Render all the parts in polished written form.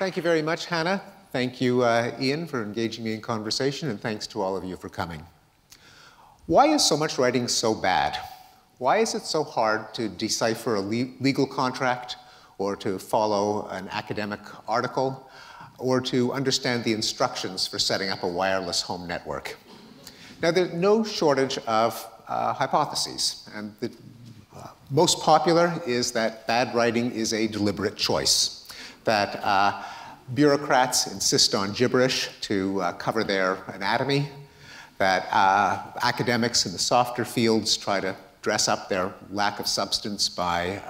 Thank you very much, Hannah. Thank you, Ian, for engaging me in conversation, and thanks to all of you for coming. Why is so much writing so bad? Why is it so hard to decipher a legal contract, or to follow an academic article, or to understand the instructions for setting up a wireless home network? Now, there's no shortage of hypotheses, and the most popular is that bad writing is a deliberate choice, that bureaucrats insist on gibberish to cover their anatomy, that academics in the softer fields try to dress up their lack of substance by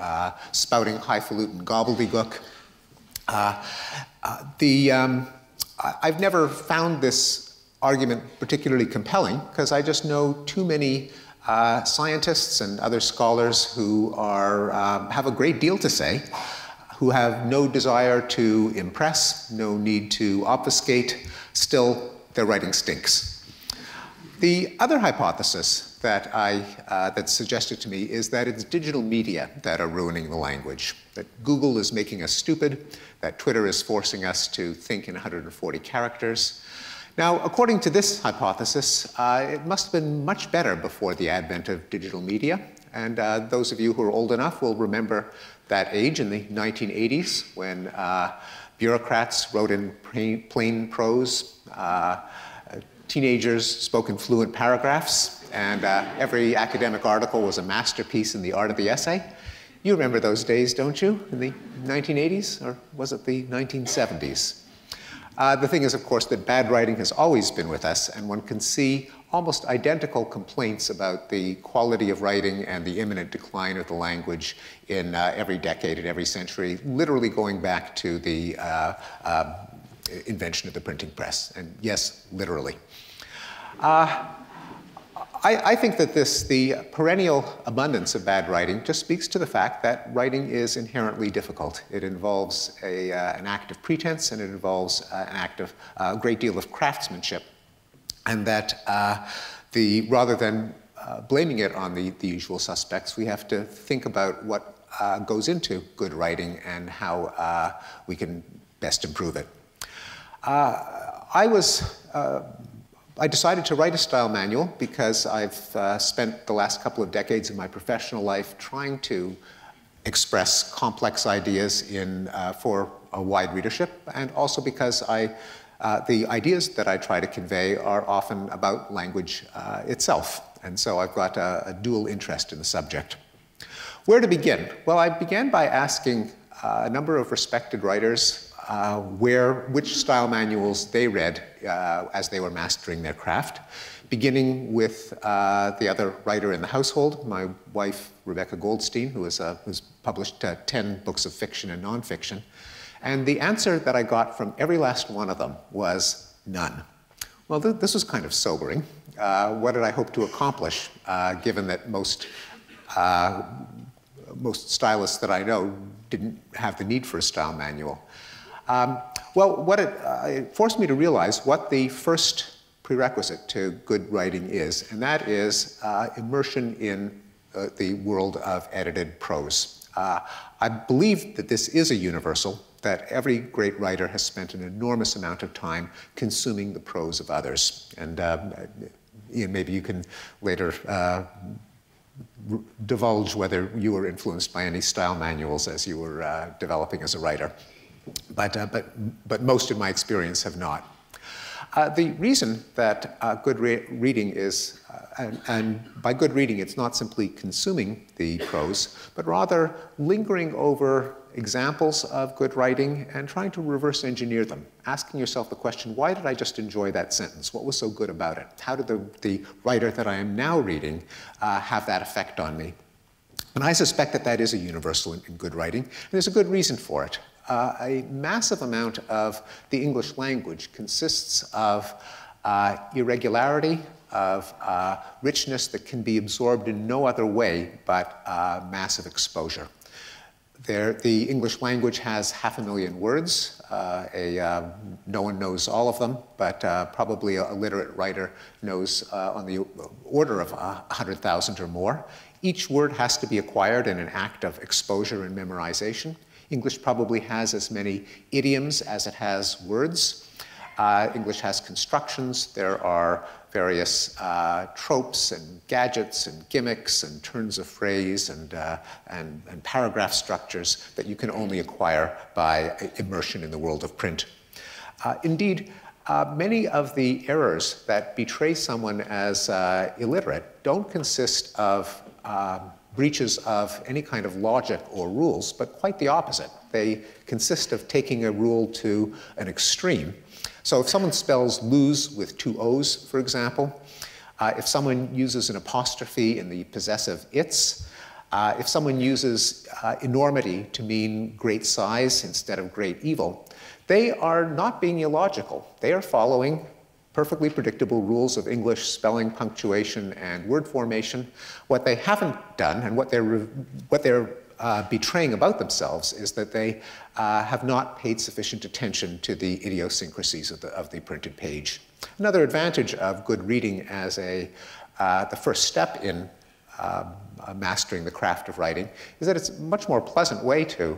spouting highfalutin gobbledygook. I've never found this argument particularly compelling because I just know too many scientists and other scholars who have a great deal to say, who have no desire to impress, no need to obfuscate. Still, their writing stinks. The other hypothesis that that's suggested to me is that it's digital media that are ruining the language, that Google is making us stupid, that Twitter is forcing us to think in 140 characters. Now, according to this hypothesis, it must have been much better before the advent of digital media. And those of you who are old enough will remember that age in the 1980s when bureaucrats wrote in plain prose, teenagers spoke in fluent paragraphs, and every academic article was a masterpiece in the art of the essay. You remember those days, don't you, in the 1980s, or was it the 1970s? The thing is, of course, that bad writing has always been with us, and one can see almost identical complaints about the quality of writing and the imminent decline of the language in every decade and every century, literally going back to the invention of the printing press. And yes, literally. I think that the perennial abundance of bad writing just speaks to the fact that writing is inherently difficult. It involves an act of pretense, and it involves a great deal of craftsmanship. And that rather than blaming it on the usual suspects, we have to think about what goes into good writing and how we can best improve it. I decided to write a style manual because I've spent the last couple of decades of my professional life trying to express complex ideas for a wide readership, and also because the ideas that I try to convey are often about language itself. And so I've got a dual interest in the subject. Where to begin? Well, I began by asking a number of respected writers which style manuals they read as they were mastering their craft, beginning with the other writer in the household, my wife, Rebecca Goldstein, who's published 10 books of fiction and nonfiction. And the answer that I got from every last one of them was none. Well, this was kind of sobering. What did I hope to accomplish, given that most stylists that I know didn't have the need for a style manual? Well, it forced me to realize what the first prerequisite to good writing is, and that is immersion in the world of edited prose. I believe that this is a universal, that every great writer has spent an enormous amount of time consuming the prose of others. And Ian, maybe you can later divulge whether you were influenced by any style manuals as you were developing as a writer. But most of my experience have not. The reason that good reading is, and by good reading, it's not simply consuming the prose, but rather lingering over examples of good writing and trying to reverse engineer them, asking yourself the question, why did I just enjoy that sentence? What was so good about it? How did the writer that I am now reading have that effect on me? And I suspect that that is a universal in good writing, and there's a good reason for it. A massive amount of the English language consists of irregularity, of richness that can be absorbed in no other way but massive exposure. The English language has 500,000 words. No one knows all of them, but probably a literate writer knows on the order of 100,000 or more. Each word has to be acquired in an act of exposure and memorization. English probably has as many idioms as it has words. English has constructions. There are various tropes and gadgets and gimmicks and turns of phrase and paragraph structures that you can only acquire by immersion in the world of print. Indeed, many of the errors that betray someone as illiterate don't consist of breaches of any kind of logic or rules, but quite the opposite. They consist of taking a rule to an extreme. So if someone spells lose with 2 O's, for example, if someone uses an apostrophe in the possessive its, if someone uses enormity to mean great size instead of great evil, they are not being illogical. They are following perfectly predictable rules of English spelling, punctuation, and word formation. What they haven't done, and what they're betraying about themselves, is that they have not paid sufficient attention to the idiosyncrasies of the printed page. Another advantage of good reading as the first step in mastering the craft of writing is that it's a much more pleasant way to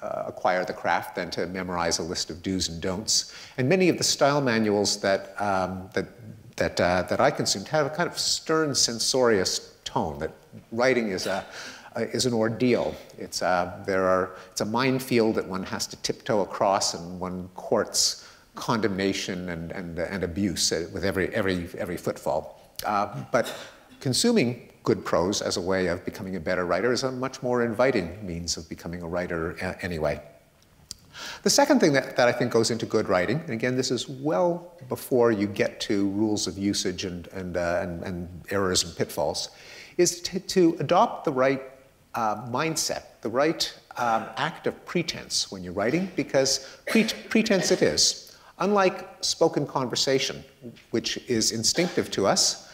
acquire the craft than to memorize a list of do's and don'ts. And many of the style manuals that I consumed have a kind of stern, censorious tone, that writing is an ordeal. It's a minefield that one has to tiptoe across, and one courts condemnation and abuse with every footfall. But consuming good prose as a way of becoming a better writer is a much more inviting means of becoming a writer anyway. The second thing that I think goes into good writing, and again, this is well before you get to rules of usage and errors and pitfalls, is to adopt the right mindset, the right act of pretense when you're writing, because pretense it is. Unlike spoken conversation, which is instinctive to us,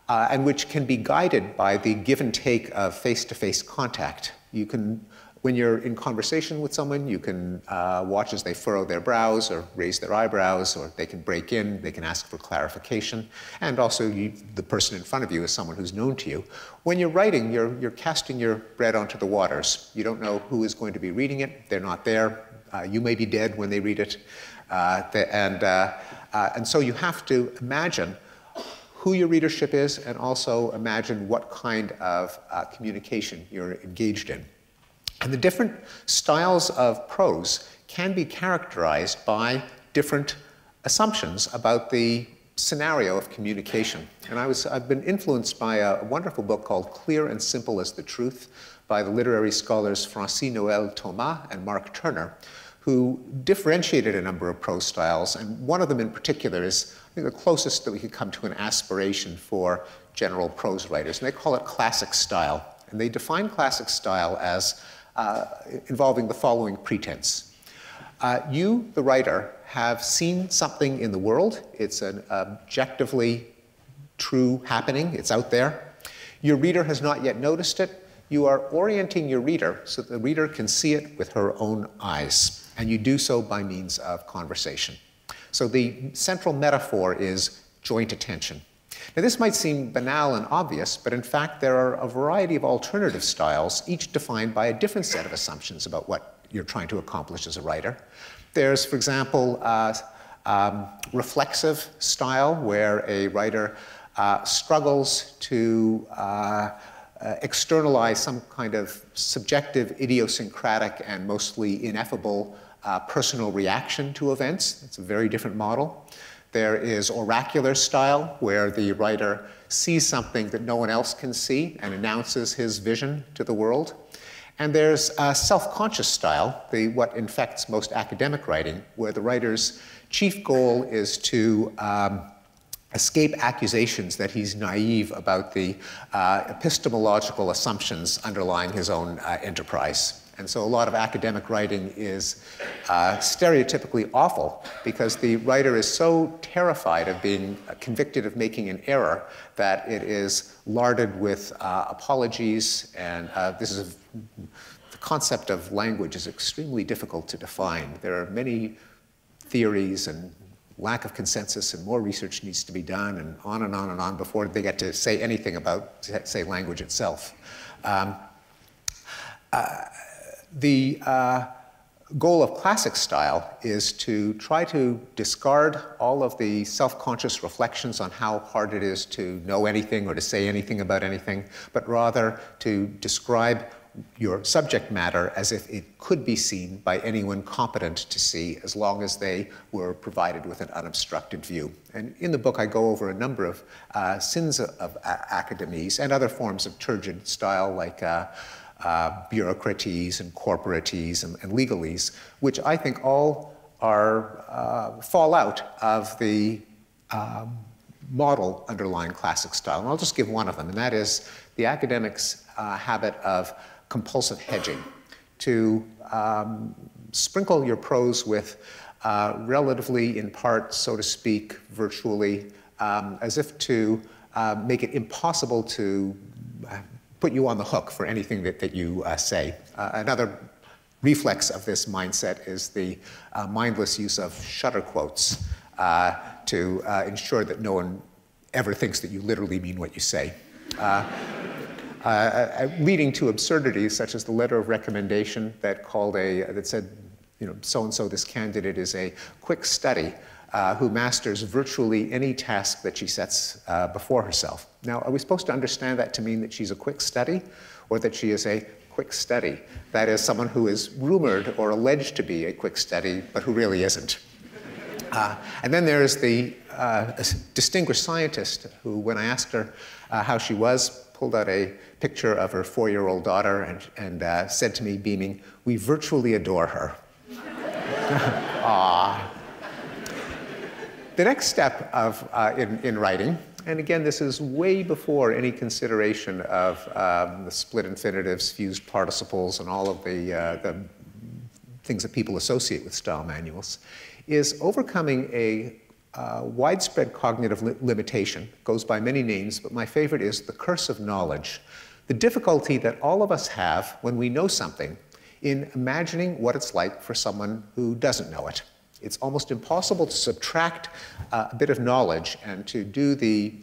and which can be guided by the give and take of face-to-face contact. You can, when you're in conversation with someone, you can watch as they furrow their brows or raise their eyebrows, or they can break in, they can ask for clarification, and also the person in front of you is someone who's known to you. When you're writing, you're casting your bread onto the waters. You don't know who is going to be reading it. They're not there. You may be dead when they read it. And so you have to imagine who your readership is, and also imagine what kind of communication you're engaged in. And the different styles of prose can be characterized by different assumptions about the scenario of communication. And I've been influenced by a wonderful book called Clear and Simple as the Truth by the literary scholars Francis-Noël Thomas and Mark Turner, who differentiated a number of prose styles, and one of them in particular is, I think, the closest that we could come to an aspiration for general prose writers, and they call it classic style. And they define classic style as involving the following pretense. You, the writer, have seen something in the world. It's an objectively true happening. It's out there. Your reader has not yet noticed it. You are orienting your reader so that the reader can see it with her own eyes. And you do so by means of conversation. So the central metaphor is joint attention. Now, this might seem banal and obvious, but in fact, there are a variety of alternative styles, each defined by a different set of assumptions about what you're trying to accomplish as a writer. There's, for example, reflexive style, where a writer struggles to externalize some kind of subjective, idiosyncratic, and mostly ineffable personal reaction to events. It's a very different model. There is oracular style, where the writer sees something that no one else can see and announces his vision to the world. And there's self-conscious style, what infects most academic writing, where the writer's chief goal is to escape accusations that he's naive about the epistemological assumptions underlying his own enterprise. And so a lot of academic writing is stereotypically awful, because the writer is so terrified of being convicted of making an error that it is larded with apologies, and the concept of language is extremely difficult to define. There are many theories and lack of consensus, and more research needs to be done, and on and on and on before they get to say anything about, say, language itself. The goal of classic style is to try to discard all of the self-conscious reflections on how hard it is to know anything or to say anything about anything, but rather to describe your subject matter as if it could be seen by anyone competent to see, as long as they were provided with an unobstructed view. And in the book, I go over a number of sins of academies and other forms of turgid style, like bureaucraties and corporaties and legalese, which I think all are fall out of the model underlying classic style. And I'll just give one of them, and that is the academic's habit of compulsive hedging, to sprinkle your prose with relatively, in part, so to speak, virtually, as if to make it impossible to put you on the hook for anything that you say. Another reflex of this mindset is the mindless use of shutter quotes to ensure that no one ever thinks that you literally mean what you say. Leading to absurdities such as the letter of recommendation that said, you know, so-and-so, this candidate is a quick study who masters virtually any task that she sets before herself. Now, are we supposed to understand that to mean that she's a quick study, or that she is a quick study? That is, someone who is rumored or alleged to be a quick study, but who really isn't. And then there's the distinguished scientist who, when I asked her how she was, pulled out a picture of her 4-year-old daughter and said to me, beaming, "We virtually adore her." The next step in writing, and again, this is way before any consideration of the split infinitives, fused participles, and all of the things that people associate with style manuals, is overcoming a widespread cognitive limitation. It goes by many names, but my favorite is the curse of knowledge. The difficulty that all of us have when we know something in imagining what it's like for someone who doesn't know it. It's almost impossible to subtract a bit of knowledge and to do the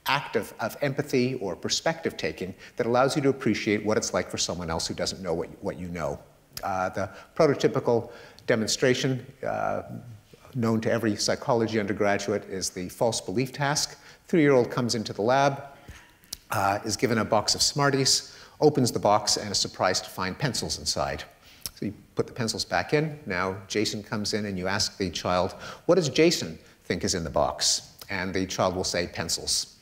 act of empathy or perspective taking that allows you to appreciate what it's like for someone else who doesn't know what you know. The prototypical demonstration known to every psychology undergraduate is the false belief task. 3-year-old comes into the lab, is given a box of Smarties, opens the box, and is surprised to find pencils inside. So you put the pencils back in. Now Jason comes in, and you ask the child, what does Jason think is in the box? And the child will say, pencils.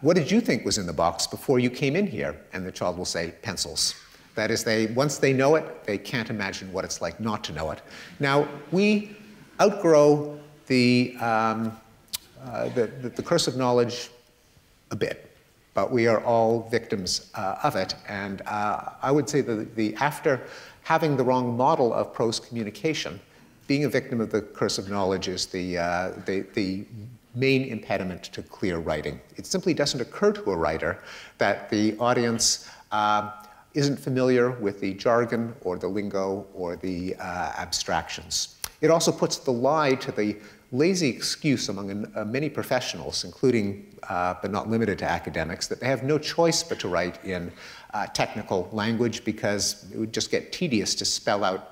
What did you think was in the box before you came in here? And the child will say, pencils. That is, once they know it, they can't imagine what it's like not to know it. Now, we outgrow the curse of knowledge a bit, but we are all victims of it. And I would say that after having the wrong model of prose communication, being a victim of the curse of knowledge is the main impediment to clear writing. It simply doesn't occur to a writer that the audience isn't familiar with the jargon or the lingo or the abstractions. It also puts the lie to the lazy excuse among many professionals, including but not limited to academics, that they have no choice but to write in technical language because it would just get tedious to spell out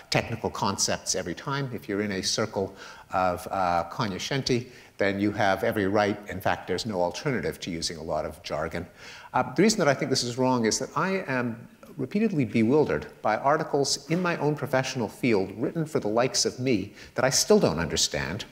technical concepts every time. If you're in a circle of cognoscenti, then you have every right. In fact, there's no alternative to using a lot of jargon. The reason that I think this is wrong is that I am repeatedly bewildered by articles in my own professional field written for the likes of me that I still don't understand.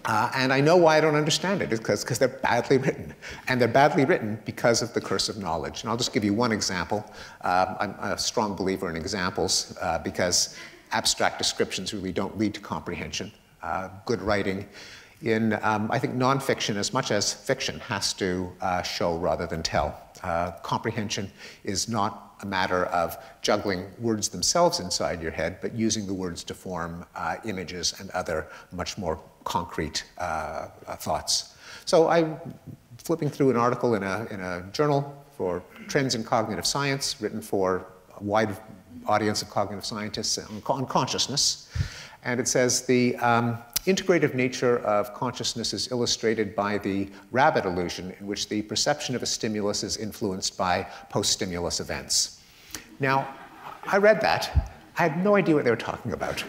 And I know why I don't understand it. It's because they're badly written. And they're badly written because of the curse of knowledge. And I'll just give you one example. I'm a strong believer in examples because abstract descriptions really don't lead to comprehension. Good writing in, I think, nonfiction, as much as fiction, has to show rather than tell. Comprehension is not a matter of juggling words themselves inside your head, but using the words to form images and other much more concrete thoughts. So I'm flipping through an article in a journal for Trends in Cognitive Science, written for a wide audience of cognitive scientists on consciousness. And it says the integrative nature of consciousness is illustrated by the rabbit illusion, in which the perception of a stimulus is influenced by post-stimulus events. Now, I read that, I had no idea what they were talking about.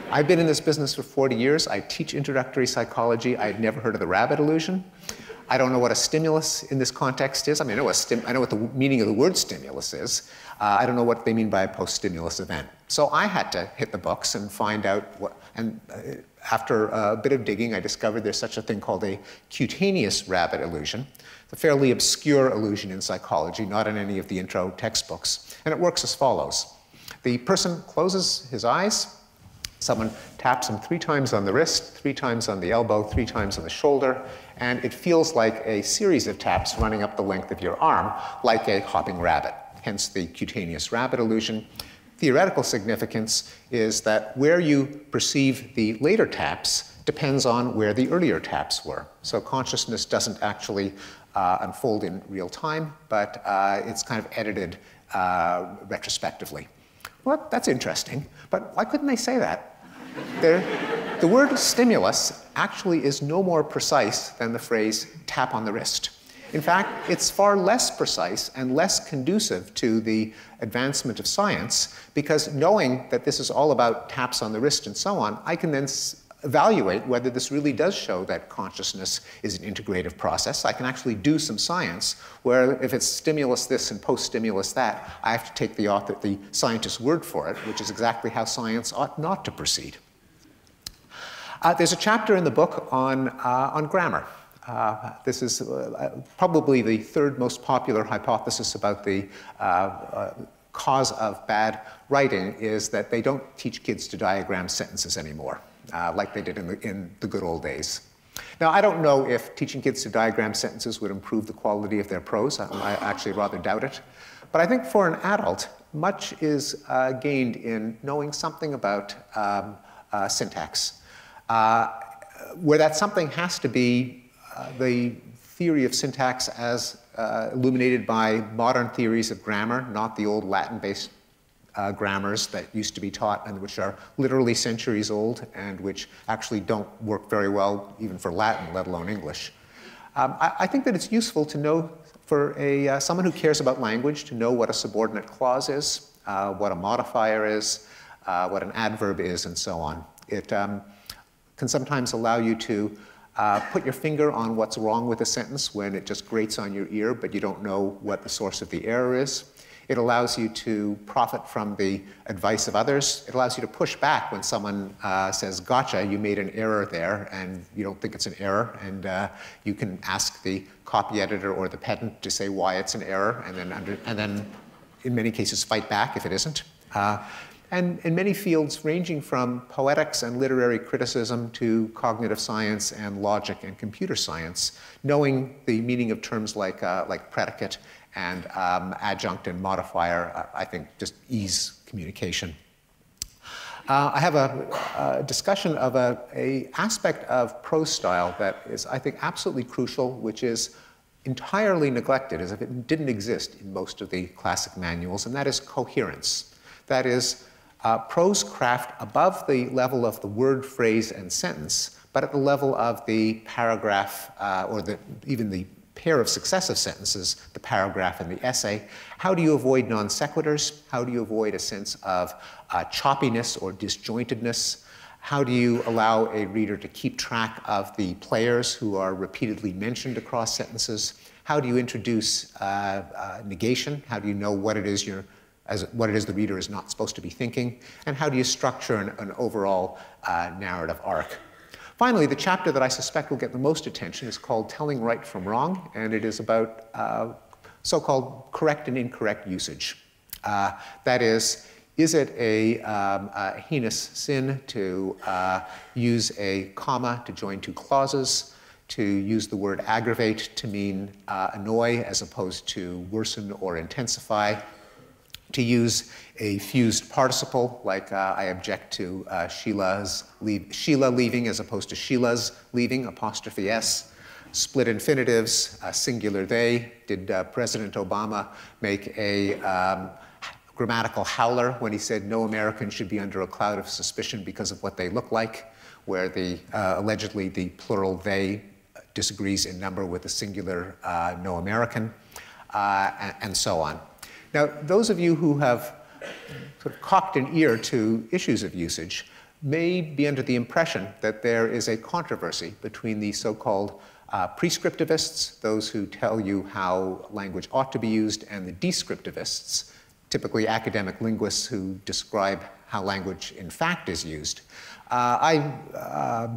I've been in this business for 40 years. I teach introductory psychology. I had never heard of the rabbit illusion. I don't know what a stimulus in this context is. I mean, I know what the meaning of the word stimulus is. I don't know what they mean by a post-stimulus event. So I had to hit the books and find out what, and after a bit of digging, I discovered there's such a thing called a cutaneous rabbit illusion. It's a fairly obscure illusion in psychology, not in any of the intro textbooks. And it works as follows. The person closes his eyes. Someone taps him 3 times on the wrist, 3 times on the elbow, 3 times on the shoulder, and it feels like a series of taps running up the length of your arm, like a hopping rabbit, hence the cutaneous rabbit illusion. Theoretical significance is that where you perceive the later taps depends on where the earlier taps were. So consciousness doesn't actually unfold in real time, but it's kind of edited retrospectively. Well, that's interesting, but why couldn't they say that? The word stimulus actually is no more precise than the phrase tap on the wrist. In fact, it's far less precise and less conducive to the advancement of science, because knowing that this is all about taps on the wrist and so on, I can then evaluate whether this really does show that consciousness is an integrative process. I can actually do some science where if it's stimulus this and post-stimulus that, I have to take the scientist's word for it, which is exactly how science ought not to proceed. There's a chapter in the book on grammar. This is probably the 3rd most popular hypothesis about the cause of bad writing is that they don't teach kids to diagram sentences anymore. Like they did in the good old days. Now, I don't know if teaching kids to diagram sentences would improve the quality of their prose. I actually rather doubt it. But I think for an adult, much is gained in knowing something about syntax. Where that something has to be the theory of syntax as illuminated by modern theories of grammar, not the old Latin-based grammars that used to be taught and which are literally centuries old and which actually don't work very well even for Latin, let alone English. I think that it's useful to know for someone who cares about language to know what a subordinate clause is, what a modifier is, what an adverb is, and so on. It can sometimes allow you to put your finger on what's wrong with a sentence when it just grates on your ear, but you don't know what the source of the error is. It allows you to profit from the advice of others. It allows you to push back when someone says, gotcha, you made an error there, and you don't think it's an error. And you can ask the copy editor or the pedant to say why it's an error, and then in many cases, fight back if it isn't. And in many fields, ranging from poetics and literary criticism to cognitive science and logic and computer science, knowing the meaning of terms like predicate and adjunct and modifier, I think, just ease communication. I have a discussion of an aspect of prose style that is, I think, absolutely crucial, which is entirely neglected, as if it didn't exist in most of the classic manuals, and that is coherence. That is, prose craft above the level of the word, phrase, and sentence, but at the level of the paragraph or even the pair of successive sentences, the paragraph and the essay. How do you avoid non sequiturs? How do you avoid a sense of choppiness or disjointedness? How do you allow a reader to keep track of the players who are repeatedly mentioned across sentences? How do you introduce negation? How do you know what it is the reader is not supposed to be thinking? And how do you structure an overall narrative arc? Finally, the chapter that I suspect will get the most attention is called Telling Right from Wrong, and it is about so-called correct and incorrect usage. That is it a heinous sin to use a comma to join two clauses, to use the word aggravate to mean annoy as opposed to worsen or intensify, to use a fused participle, like I object to Sheila leaving as opposed to Sheila's leaving, apostrophe S. Split infinitives, singular they. Did President Obama make a grammatical howler when he said no American should be under a cloud of suspicion because of what they look like, where allegedly the plural they disagrees in number with the singular no American, and so on. Now, those of you who have sort of cocked an ear to issues of usage may be under the impression that there is a controversy between the so-called prescriptivists, those who tell you how language ought to be used, and the descriptivists, typically academic linguists who describe how language in fact is used. I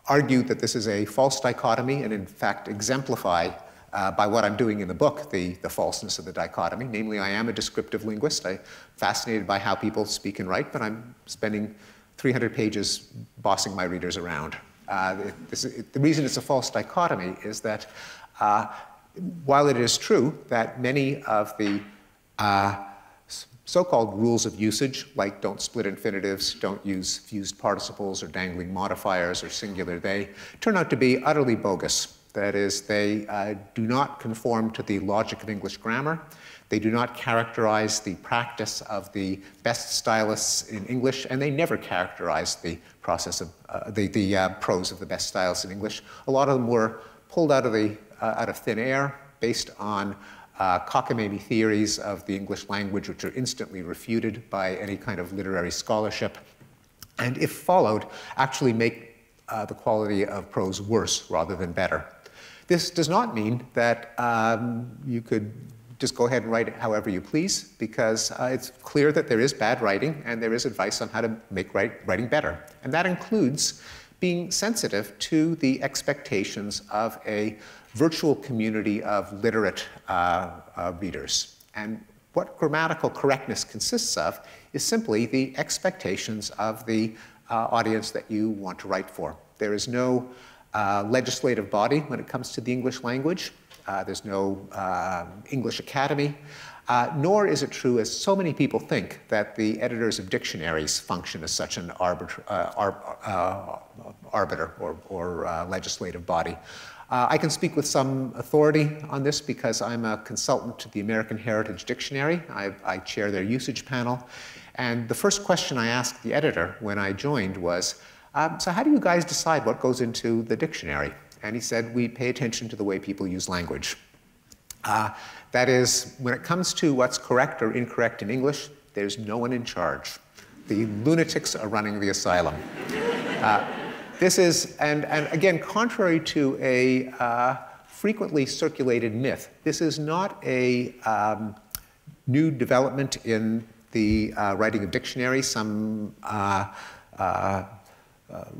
argue that this is a false dichotomy and in fact exemplify by what I'm doing in the book the falseness of the dichotomy. Namely, I am a descriptive linguist. I'm fascinated by how people speak and write, but I'm spending 300 pages bossing my readers around. The reason it's a false dichotomy is that while it is true that many of the so-called rules of usage, like don't split infinitives, don't use fused participles or dangling modifiers or singular they, turn out to be utterly bogus. That is, they do not conform to the logic of English grammar. They do not characterize the practice of the best stylists in English, and they never characterize the process of the prose of the best stylists in English. A lot of them were pulled out of thin air based on cockamamie theories of the English language, which are instantly refuted by any kind of literary scholarship, and if followed, actually make the quality of prose worse rather than better. This does not mean that you could just go ahead and write it however you please, because it's clear that there is bad writing and there is advice on how to make writing better. And that includes being sensitive to the expectations of a virtual community of literate readers. And what grammatical correctness consists of is simply the expectations of the audience that you want to write for. There is no legislative body when it comes to the English language. There's no English Academy, nor is it true, as so many people think, that the editors of dictionaries function as such an arbiter or legislative body. I can speak with some authority on this because I'm a consultant to the American Heritage Dictionary. I chair their usage panel. And the first question I asked the editor when I joined was, so how do you guys decide what goes into the dictionary? And he said, we pay attention to the way people use language. That is, when it comes to what's correct or incorrect in English, there's no one in charge. The lunatics are running the asylum. This is, and again, contrary to a frequently circulated myth, this is not a new development in the writing of dictionaries, some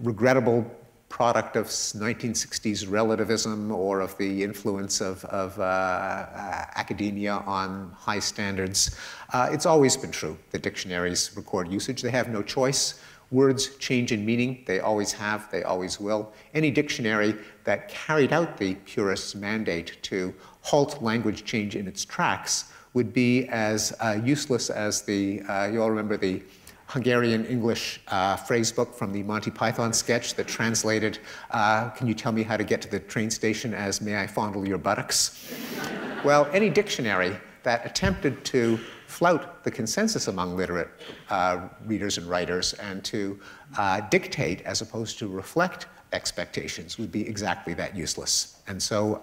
regrettable product of 1960s relativism or of the influence of academia on high standards. It's always been true that dictionaries record usage. They have no choice. Words change in meaning. They always have, they always will. Any dictionary that carried out the purist's mandate to halt language change in its tracks would be as useless as the, you all remember the Hungarian English phrase book from the Monty Python sketch that translated, can you tell me how to get to the train station as may I fondle your buttocks? Well, any dictionary that attempted to flout the consensus among literate readers and writers and to dictate as opposed to reflect expectations would be exactly that useless. And so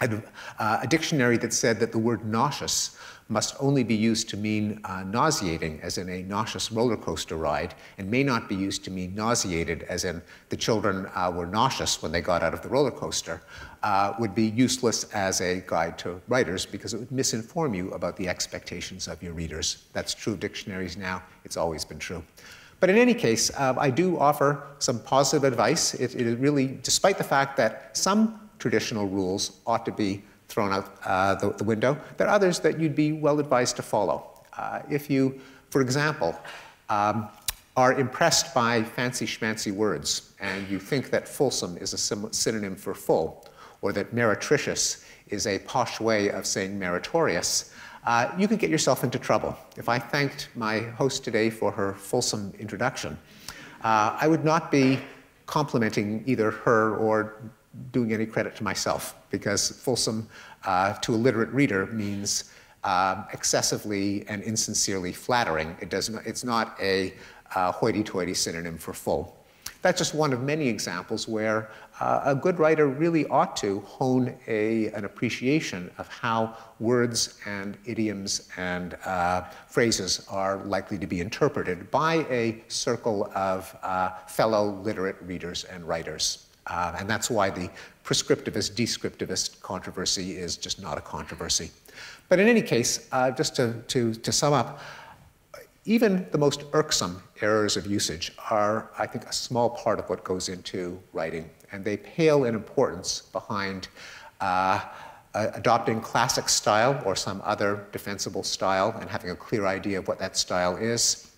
a dictionary that said that the word nauseous must only be used to mean nauseating, as in a nauseous roller coaster ride, and may not be used to mean nauseated, as in the children were nauseous when they got out of the roller coaster, would be useless as a guide to writers because it would misinform you about the expectations of your readers. That's true of dictionaries now. It's always been true. But in any case, I do offer some positive advice. It is really, despite the fact that some traditional rules ought to be thrown out the window, there are others that you'd be well advised to follow. If you, for example, are impressed by fancy schmancy words and you think that fulsome is a synonym for full, or that meretricious is a posh way of saying meritorious, you could get yourself into trouble. If I thanked my host today for her fulsome introduction, I would not be complimenting either her or doing any credit to myself, because fulsome to a literate reader means excessively and insincerely flattering. It's not a hoity-toity synonym for full. That's just one of many examples where a good writer really ought to hone an appreciation of how words and idioms and phrases are likely to be interpreted by a circle of fellow literate readers and writers. And that's why the prescriptivist, descriptivist controversy is just not a controversy. But in any case, just to sum up, even the most irksome errors of usage are, I think, a small part of what goes into writing, and they pale in importance behind adopting classic style or some other defensible style and having a clear idea of what that style is,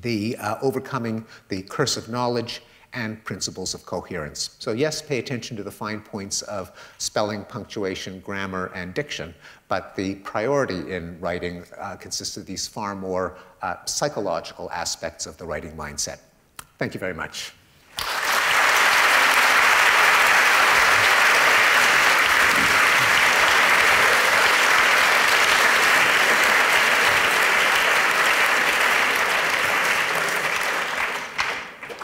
the overcoming the curse of knowledge, and principles of coherence. So yes, pay attention to the fine points of spelling, punctuation, grammar, and diction, but the priority in writing consists of these far more psychological aspects of the writing mindset. Thank you very much.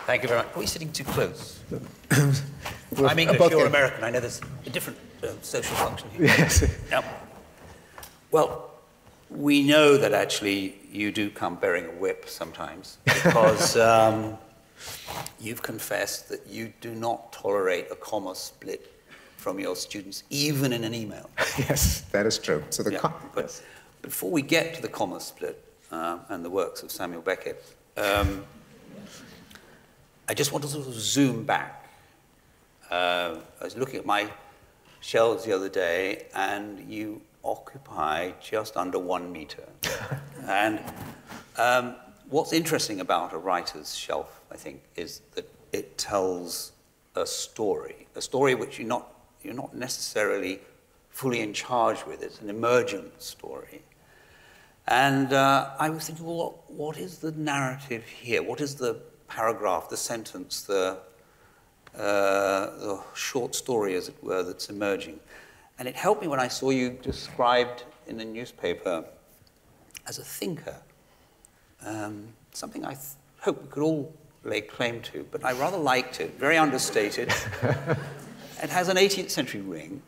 Thank you very much. Are we sitting too close? I'm English, you're American. I know there's a different social function here. Yes. Yep. Well, we know that actually you do come bearing a whip sometimes because you've confessed that you do not tolerate a comma split from your students, even in an email. Yes, that is true. So the but before we get to the comma split and the works of Samuel Beckett, I just want to sort of zoom back. I was looking at my shelves the other day, and you occupy just under 1 meter. And what's interesting about a writer's shelf, I think, is that it tells a story which you're not necessarily fully in charge with. It's an emergent story. And I was thinking, well, what is the narrative here? What is the paragraph, the sentence, the short story, as it were, that's emerging? And it helped me when I saw you described in the newspaper as a thinker, something I hope we could all lay claim to, but I rather liked it, very understated. It has an 18th century ring,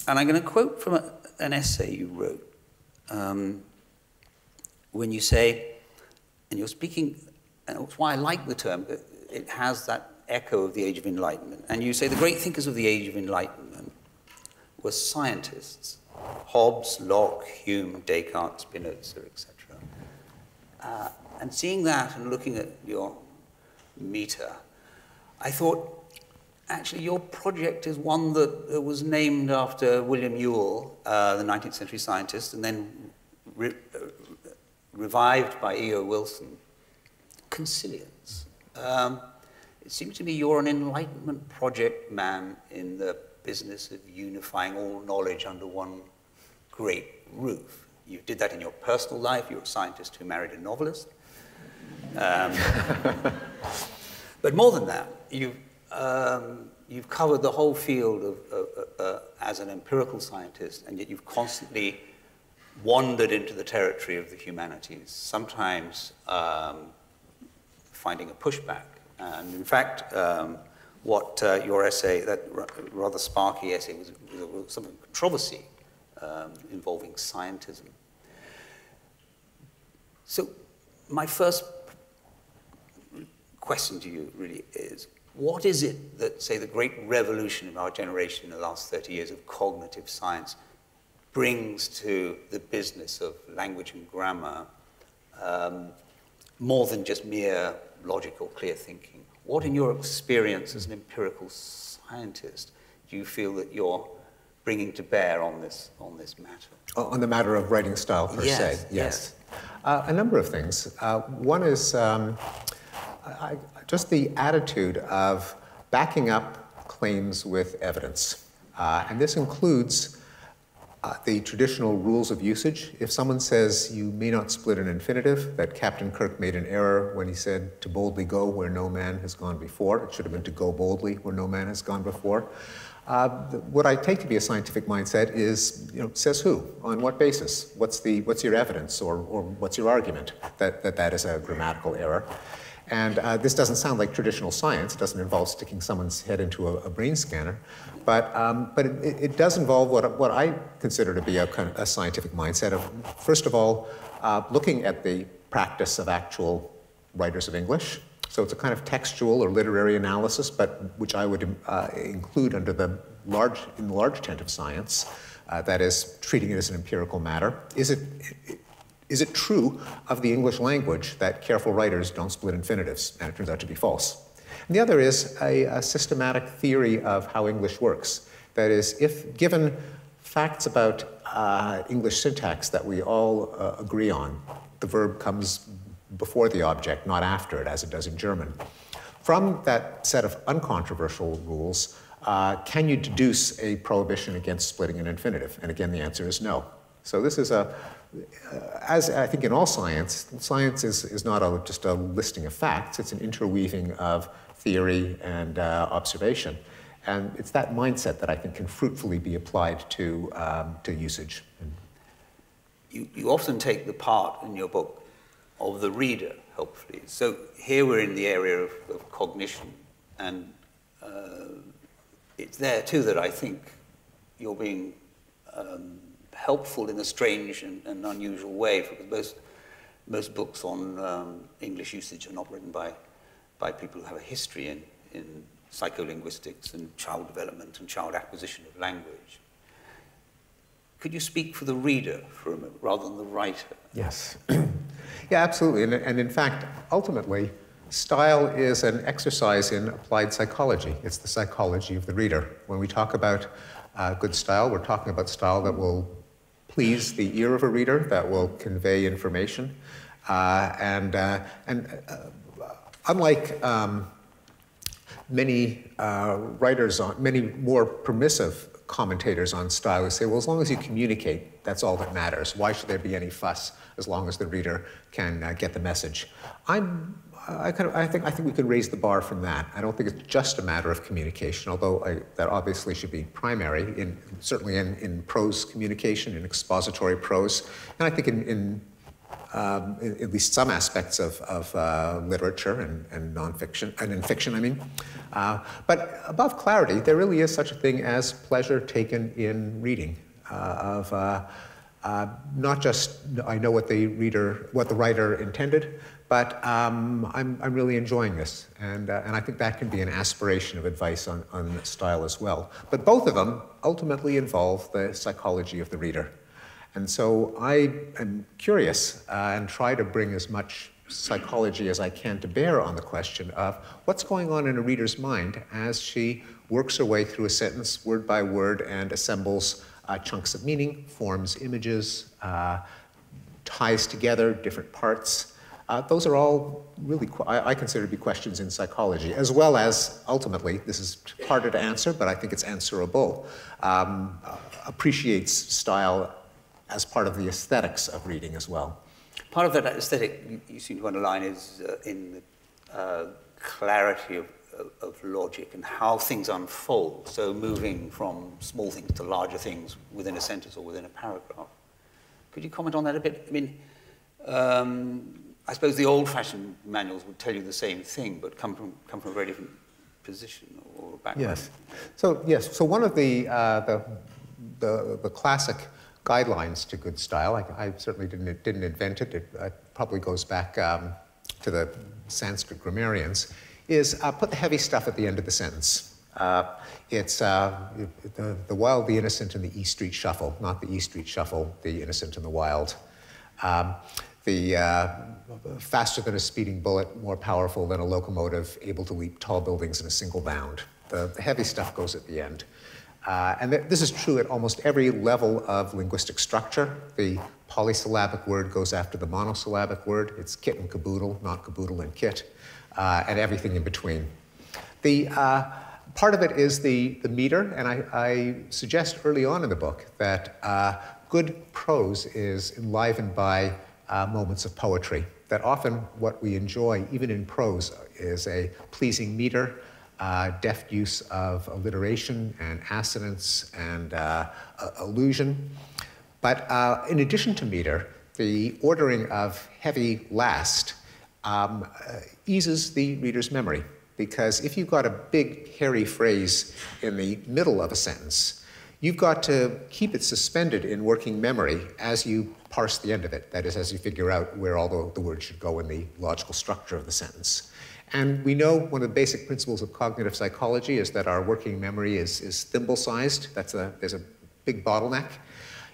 and I'm going to quote from an essay you wrote, when you say, and you're speaking, and that's why I like the term, it has that echo of the Age of Enlightenment. And you say the great thinkers of the Age of Enlightenment were scientists: Hobbes, Locke, Hume, Descartes, Spinoza, etc. And seeing that and looking at your meter, I thought, actually, your project is one that was named after William Ewell, the 19th century scientist, and then revived by E.O. Wilson. Consilience. It seems to me you're an Enlightenment project man in the business of unifying all knowledge under one great roof. You did that in your personal life. You're a scientist who married a novelist. But more than that, you've covered the whole field as an empirical scientist, and yet you've constantly wandered into the territory of the humanities, sometimes finding a pushback. And in fact, what your essay, that rather sparky essay, was some controversy involving scientism. So my first question to you really is, what is it that, say, the great revolution of our generation in the last 30 years of cognitive science brings to the business of language and grammar, more than just mere logical, clear thinking? What, in your experience as an empirical scientist, do you feel that you're bringing to bear on this matter? On the matter of writing style per se? Yes. A number of things. One is just the attitude of backing up claims with evidence. And this includes the traditional rules of usage. If someone says you may not split an infinitive, that Captain Kirk made an error when he said to boldly go where no man has gone before. It should have been to go boldly where no man has gone before. What I take to be a scientific mindset is, says who? On what basis? What's your evidence, or what's your argument that is a grammatical error? And this doesn't sound like traditional science. It doesn't involve sticking someone's head into a brain scanner. But it does involve what I consider to be a kind of a scientific mindset of, first of all, looking at the practice of actual writers of English. So it's a kind of textual or literary analysis, but which I would include under the large tent of science, that is, treating it as an empirical matter. Is it true of the English language that careful writers don't split infinitives? And it turns out to be false. And the other is a systematic theory of how English works. That is, if given facts about English syntax that we all agree on, the verb comes before the object, not after it, as it does in German. From that set of uncontroversial rules, can you deduce a prohibition against splitting an infinitive? And again, the answer is no. So this is as I think in all science, science is not just a listing of facts, it's an interweaving of theory and observation. And it's that mindset that I think can fruitfully be applied to usage. You often take the part in your book of the reader, hopefully. So here we're in the area of cognition, and it's there too that I think you're being helpful in a strange and unusual way, because most books on English usage are not written by people who have a history in psycholinguistics and child development and child acquisition of language. Could you speak for the reader for a moment, rather than the writer? Yes. Yeah, absolutely. And in fact, ultimately, style is an exercise in applied psychology. It's the psychology of the reader. When we talk about good style, we're talking about style that will please the ear of a reader, that will convey information. Unlike many writers, many more permissive commentators on style who say, well, as long as you communicate, that's all that matters. Why should there be any fuss as long as the reader can get the message? I think we could raise the bar from that. I don't think it's just a matter of communication, although that obviously should be primary, certainly in prose communication, in expository prose, and I think in at least some aspects of literature and nonfiction, and in fiction, I mean. But above clarity, there really is such a thing as pleasure taken in reading, not just I know what the writer intended, but I'm really enjoying this, and I think that can be an aspiration of advice on style as well. But both of them ultimately involve the psychology of the reader. And so I am curious and try to bring as much psychology as I can to bear on the question of what's going on in a reader's mind as she works her way through a sentence word by word and assembles chunks of meaning, forms images, ties together different parts. Those are all really, I consider to be questions in psychology, as well as, ultimately, this is harder to answer, but I think it's answerable, appreciates style as part of the aesthetics of reading as well. Part of that aesthetic, you seem to underline, is in the clarity of logic and how things unfold. So moving from small things to larger things within a sentence or within a paragraph. Could you comment on that a bit? I mean, I suppose the old-fashioned manuals would tell you the same thing, but come from a very different position or background. Yes. So one of the classic guidelines to good style, I certainly didn't invent it. It probably goes back to the Sanskrit grammarians, is put the heavy stuff at the end of the sentence. It's the wild, the innocent, and the E Street Shuffle, not the E Street Shuffle, the innocent and the wild. The faster than a speeding bullet, more powerful than a locomotive, able to leap tall buildings in a single bound. The heavy stuff goes at the end. And this is true at almost every level of linguistic structure. The polysyllabic word goes after the monosyllabic word. It's kit and caboodle, not caboodle and kit, and everything in between. The part of it is the meter, and I suggest early on in the book that good prose is enlivened by moments of poetry, that often what we enjoy, even in prose, is a pleasing meter, deft use of alliteration and assonance and allusion. But in addition to meter, the ordering of heavy last eases the reader's memory. Because if you've got a big, hairy phrase in the middle of a sentence, you've got to keep it suspended in working memory as you parse the end of it. That is, as you figure out where all the words should go in the logical structure of the sentence. And we know one of the basic principles of cognitive psychology is that our working memory is thimble-sized. There's a big bottleneck.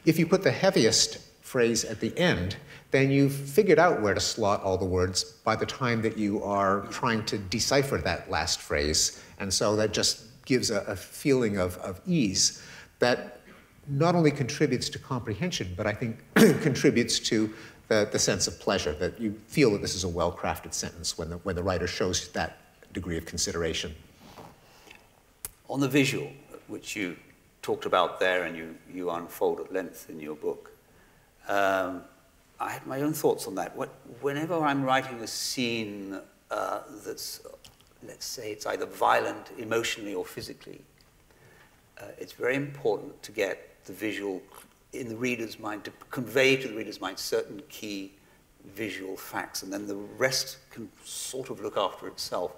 If you put the heaviest phrase at the end, then you've figured out where to slot all the words by the time that you are trying to decipher that last phrase. And so that just gives a feeling of ease that not only contributes to comprehension, but I think contributes to the sense of pleasure, that you feel that this is a well-crafted sentence when the writer shows that degree of consideration. On the visual, which you talked about there and you unfold at length in your book, I had my own thoughts on that. Whenever I'm writing a scene that's, let's say, it's either violent, emotionally, or physically, it's very important to get the visual in the reader's mind, to convey to the reader's mind certain key visual facts, and then the rest can sort of look after itself.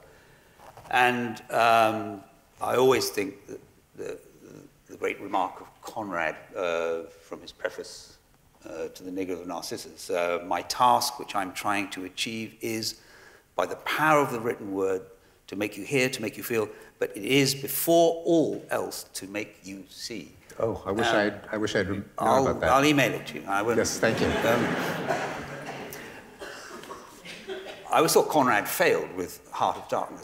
And I always think that the great remark of Conrad from his preface to the Nigger of Narcissus, my task which I'm trying to achieve is, by the power of the written word, to make you hear, to make you feel, but it is before all else to make you see. Oh, I wish I'd known about that. I'll email it to you. Yes, thank you. I always thought Conrad failed with Heart of Darkness.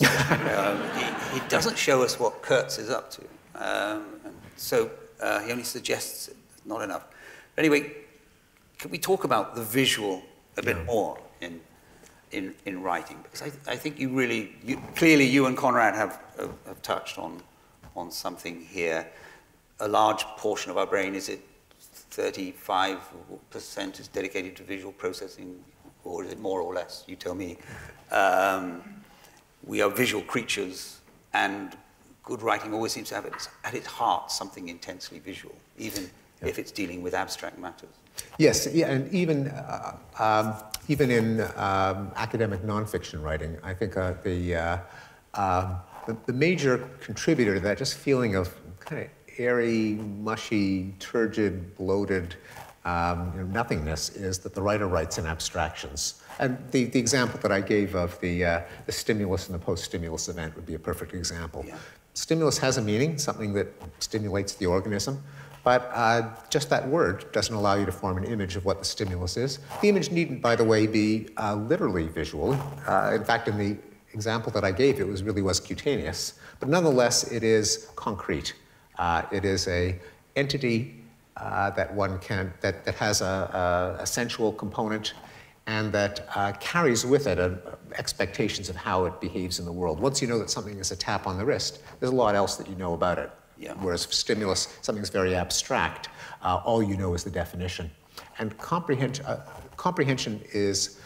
He doesn't show us what Kurtz is up to. So he only suggests it, not enough. But anyway, can we talk about the visual a bit more in writing? Because I think clearly you and Conrad have touched on something here. A large portion of our brain, is it 35% is dedicated to visual processing, or is it more or less? You tell me. We are visual creatures, and good writing always seems to have at its heart something intensely visual, even if it's dealing with abstract matters. Yes, yeah, and even in academic nonfiction writing, I think the major contributor to that just feeling of kind of airy, mushy, turgid, bloated nothingness is that the writer writes in abstractions. And the example that I gave of the stimulus and the post-stimulus event would be a perfect example. Yeah. Stimulus has a meaning, something that stimulates the organism, but just that word doesn't allow you to form an image of what the stimulus is. The image needn't, by the way, be literally visual. In fact, in the example that I gave, it really was cutaneous, but nonetheless, it is concrete. It is an entity that has a sensual component and that carries with it expectations of how it behaves in the world. Once you know that something is a tap on the wrist, there's a lot else that you know about it. Yeah. Whereas for stimulus, something's very abstract. All you know is the definition. And comprehension is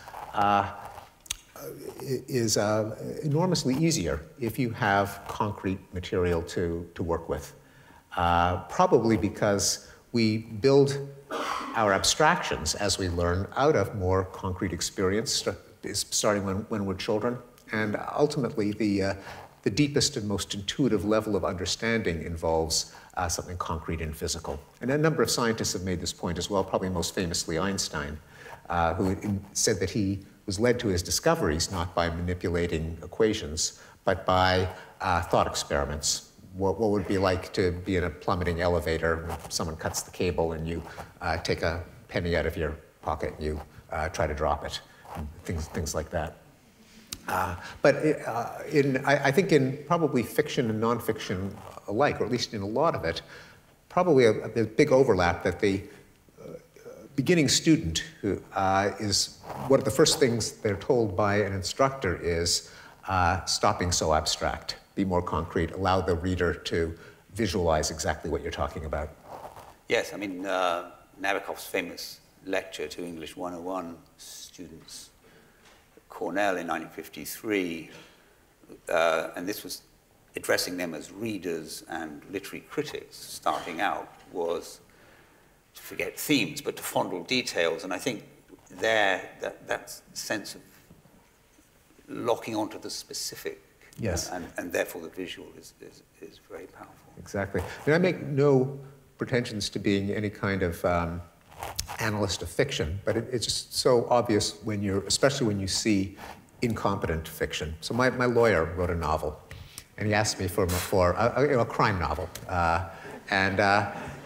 enormously easier if you have concrete material to work with. Probably because we build our abstractions as we learn out of more concrete experience, starting when we're children. And ultimately, the deepest and most intuitive level of understanding involves something concrete and physical. And a number of scientists have made this point as well, probably most famously Einstein, who said that he was led to his discoveries not by manipulating equations, but by thought experiments. What would it be like to be in a plummeting elevator, someone cuts the cable and you take a penny out of your pocket and you try to drop it, things like that. But I think in probably fiction and nonfiction alike, or at least in a lot of it, probably a big overlap that the beginning student who is one of the first things they're told by an instructor is stop being so abstract. Be more concrete, allow the reader to visualize exactly what you're talking about. Yes, I mean, Nabokov's famous lecture to English 101 students at Cornell in 1953, and this was addressing them as readers and literary critics starting out, was to forget themes, but to fondle details. And I think there, that sense of locking onto the specific. Yes. And therefore the visual is very powerful. Exactly. I mean, I make no pretensions to being any kind of analyst of fiction, but it's just so obvious when especially when you see incompetent fiction. So my lawyer wrote a novel, and he asked me for a crime novel,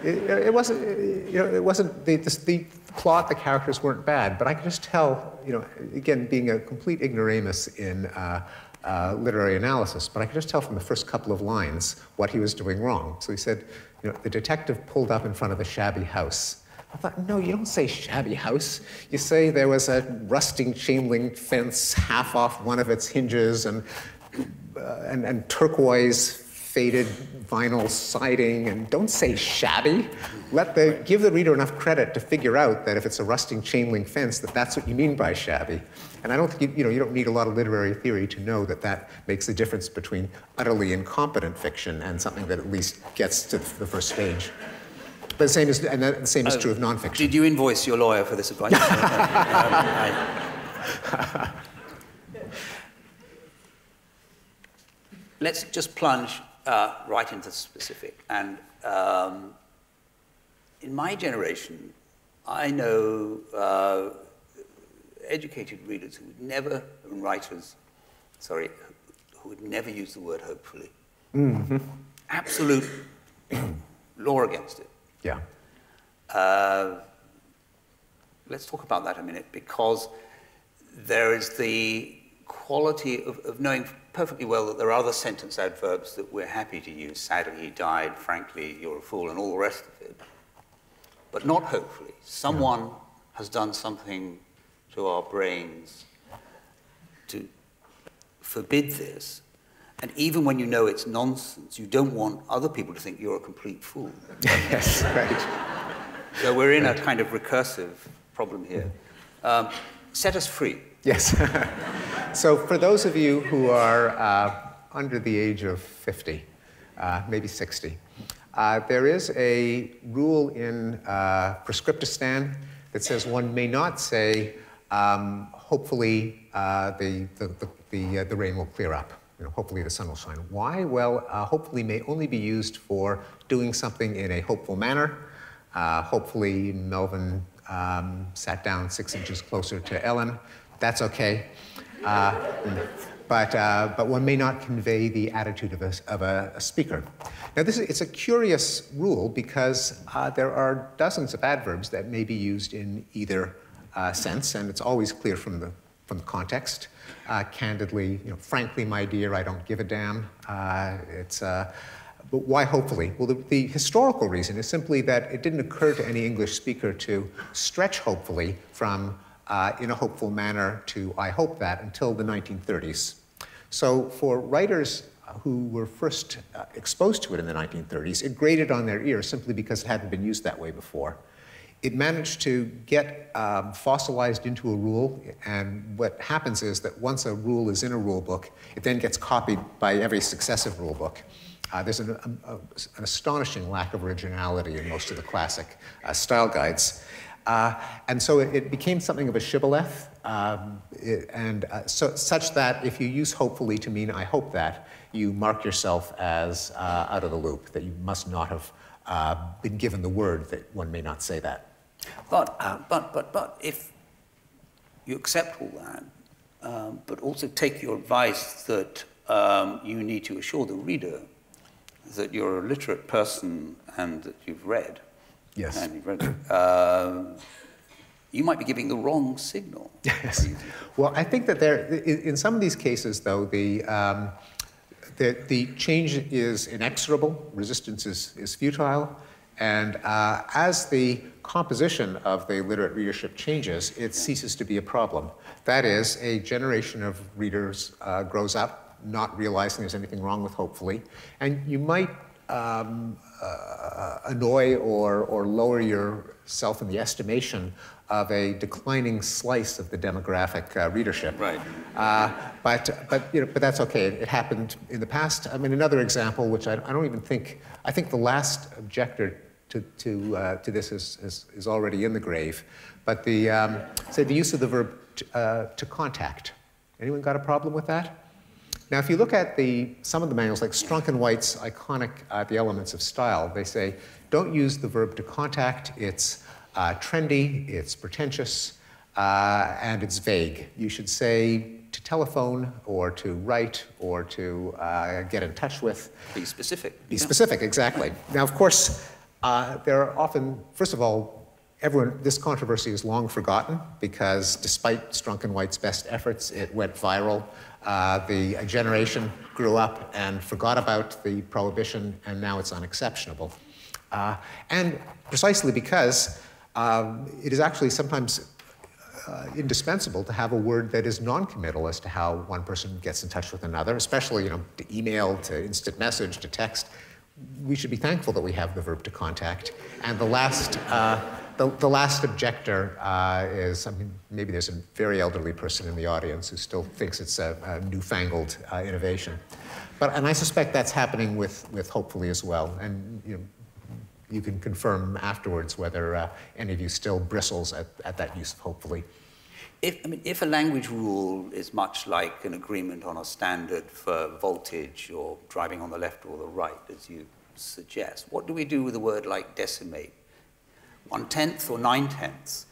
it wasn't the plot, the characters weren't bad, but I could just tell, again, being a complete ignoramus in literary analysis, but I could just tell from the first couple of lines what he was doing wrong. So he said, the detective pulled up in front of a shabby house. I thought, no, you don't say shabby house. You say there was a rusting chain-link fence half off one of its hinges and turquoise faded vinyl siding, and don't say shabby. Give the reader enough credit to figure out that if it's a rusting chain-link fence, that's what you mean by shabby. And I don't think, you don't need a lot of literary theory to know that makes the difference between utterly incompetent fiction and something that at least gets to the first stage. But the same is true of nonfiction. Did you invoice your lawyer for this advice? Let's just plunge right into the specific. And in my generation, I know educated readers who would never, and writers, sorry, who would never use the word hopefully. Mm-hmm. Absolute law against it. Yeah. Let's talk about that a minute, because there is the quality of knowing perfectly well that there are other sentence adverbs that we're happy to use. Sadly, he died, frankly, you're a fool, and all the rest of it. But not hopefully. Someone has done something to our brains to forbid this. And even when you know it's nonsense, you don't want other people to think you're a complete fool. Yes, right. So we're in a kind of recursive problem here. Set us free. Yes. So for those of you who are under the age of 50, maybe 60, there is a rule in Prescriptistan that says one may not say, hopefully the rain will clear up. Hopefully the sun will shine. Why? Well, hopefully may only be used for doing something in a hopeful manner. Hopefully Melvin sat down 6 inches closer to Ellen. That's okay. But one may not convey the attitude of a speaker. Now, it's a curious rule because there are dozens of adverbs that may be used in either sense, and it's always clear from the context. Candidly, frankly, my dear, I don't give a damn. But why hopefully? Well, the historical reason is simply that it didn't occur to any English speaker to stretch hopefully from in a hopeful manner to I hope that until the 1930s. So for writers who were first exposed to it in the 1930s, it grated on their ear simply because it hadn't been used that way before. It managed to get fossilized into a rule, and what happens is that once a rule is in a rule book, it then gets copied by every successive rule book. There's an astonishing lack of originality in most of the classic style guides. And so it became something of a shibboleth, such that if you use hopefully to mean I hope that, you mark yourself as out of the loop, that you must not have been given the word that one may not say that. But if you accept all that, but also take your advice that you need to assure the reader that you're a literate person and that you've read, yes, and you've read you might be giving the wrong signal. Yes. Well, I think that in some of these cases, though, the change is inexorable, resistance is futile, and as the composition of the literate readership changes, it ceases to be a problem. That is, a generation of readers grows up not realizing there's anything wrong with hopefully, and you might annoy or lower yourself in the estimation of a declining slice of the demographic readership. Right. But that's okay. It happened in the past. I mean, another example, which I don't even think, I think the last objector to this is already in the grave, but say the use of the verb to contact. Anyone got a problem with that? Now, if you look at some of the manuals, like Strunk and White's iconic The Elements of Style, they say, don't use the verb to contact. It's trendy, it's pretentious, and it's vague. You should say to telephone, or to write, or to get in touch with. Be specific. Be specific, exactly. Now, of course, there are often, first of all, this controversy is long forgotten, because despite Strunk and White's best efforts, it went viral. A generation grew up and forgot about the prohibition, and now it's unexceptionable. And precisely because it is actually sometimes indispensable to have a word that is non-committal as to how one person gets in touch with another, especially to email, to instant message, to text. We should be thankful that we have the verb to contact. And the last objector is, maybe there's a very elderly person in the audience who still thinks it's a newfangled innovation. And I suspect that's happening with hopefully as well. And you can confirm afterwards whether any of you still bristles at that use of hopefully. If a language rule is much like an agreement on a standard for voltage or driving on the left or the right, as you suggest, what do we do with a word like decimate? 1/10 or 9/10?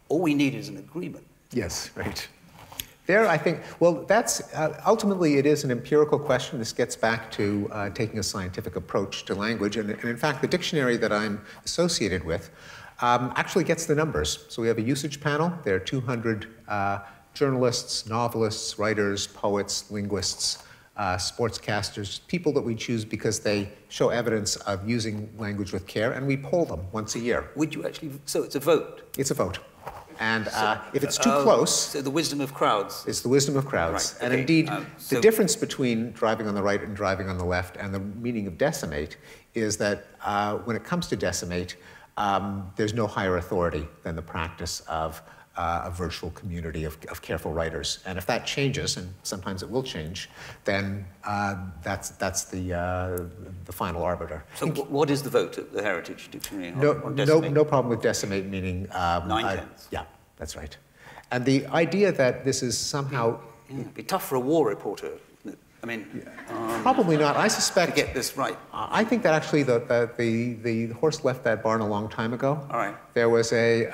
All we need is an agreement. Yes, right. There, I think, well, that's, ultimately it is an empirical question. This gets back to taking a scientific approach to language. And in fact, the dictionary that I'm associated with actually gets the numbers. So we have a usage panel. There are 200 journalists, novelists, writers, poets, linguists, sportscasters, people that we choose because they show evidence of using language with care, and we poll them once a year. Would you actually, so it's a vote? It's a vote. And if it's too close... So the wisdom of crowds. It's the wisdom of crowds. Right, and okay. indeed, the difference between driving on the right and driving on the left and the meaning of decimate is that when it comes to decimate, there's no higher authority than the practice of a virtual community of careful writers. And if that changes, and sometimes it will change, then that's the final arbiter. So what is the vote at the Heritage Dictionary on decimate? No problem with decimate, meaning... 9/10. Yeah, that's right. And the idea that this is somehow... It'd be tough for a war reporter, isn't it? Probably not. I suspect... To get this right. I think that actually the horse left that barn a long time ago. All right. There was a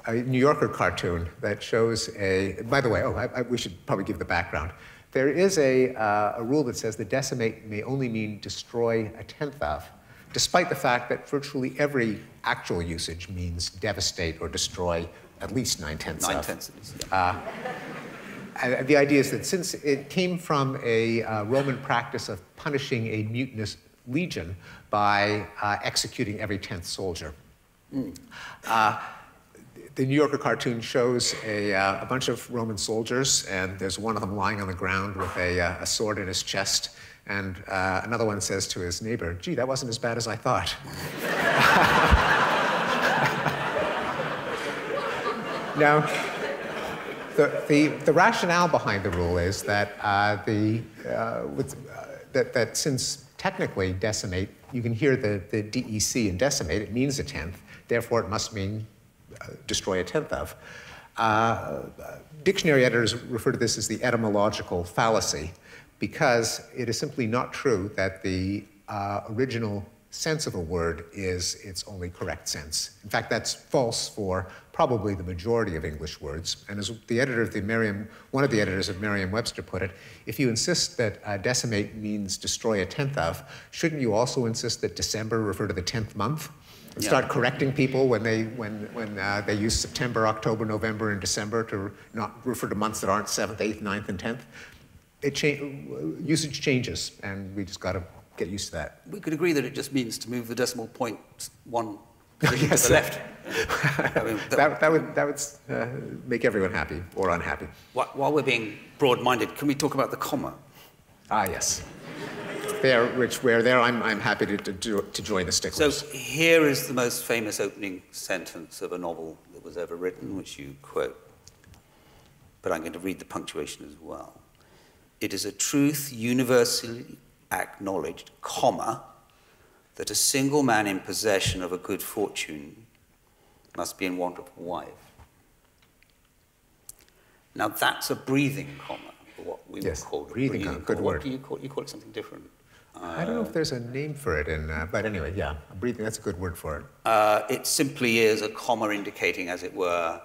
New Yorker cartoon that shows a... By the way, we should probably give the background. There is a rule that says that decimate may only mean destroy 1/10 of, despite the fact that virtually every actual usage means devastate or destroy at least 9/10 of. 9/10, yeah. And the idea is that since it came from a Roman practice of punishing a mutinous legion by executing every 10th soldier. The New Yorker cartoon shows a bunch of Roman soldiers, and there's one of them lying on the ground with a sword in his chest, and another one says to his neighbor, "Gee, that wasn't as bad as I thought." Now, the rationale behind the rule is that that since technically decimate, you can hear the DEC in decimate, it means 1/10, therefore it must mean destroy 1/10 of. Dictionary editors refer to this as the etymological fallacy, because it is simply not true that the original sense of a word is its only correct sense. In fact, that's false for probably the majority of English words. And as the editor of one of the editors of Merriam-Webster put it, if you insist that decimate means destroy 1/10 of, shouldn't you also insist that December refer to the 10th month? And start correcting people when they use September, October, November, and December to not refer to months that aren't 7th, 8th, 9th, and 10th. Usage changes, and we just got to get used to that. We could agree that it just means to move the decimal point one position to the left. That would make everyone happy or unhappy. While we're being broad-minded, can we talk about the comma? Ah, yes. I'm happy to join the sticklers. So here is the most famous opening sentence of a novel that was ever written, which you quote. But I'm going to read the punctuation as well. It is a truth universally acknowledged, comma, that a single man in possession of a good fortune must be in want of a wife. Now that's a breathing comma, or what we would call a breathing comma. Good word. What do you call it? You call it something different. I don't know if there's a name for it, but anyway, yeah, breathing, that's a good word for it. It simply is a comma indicating, as it were,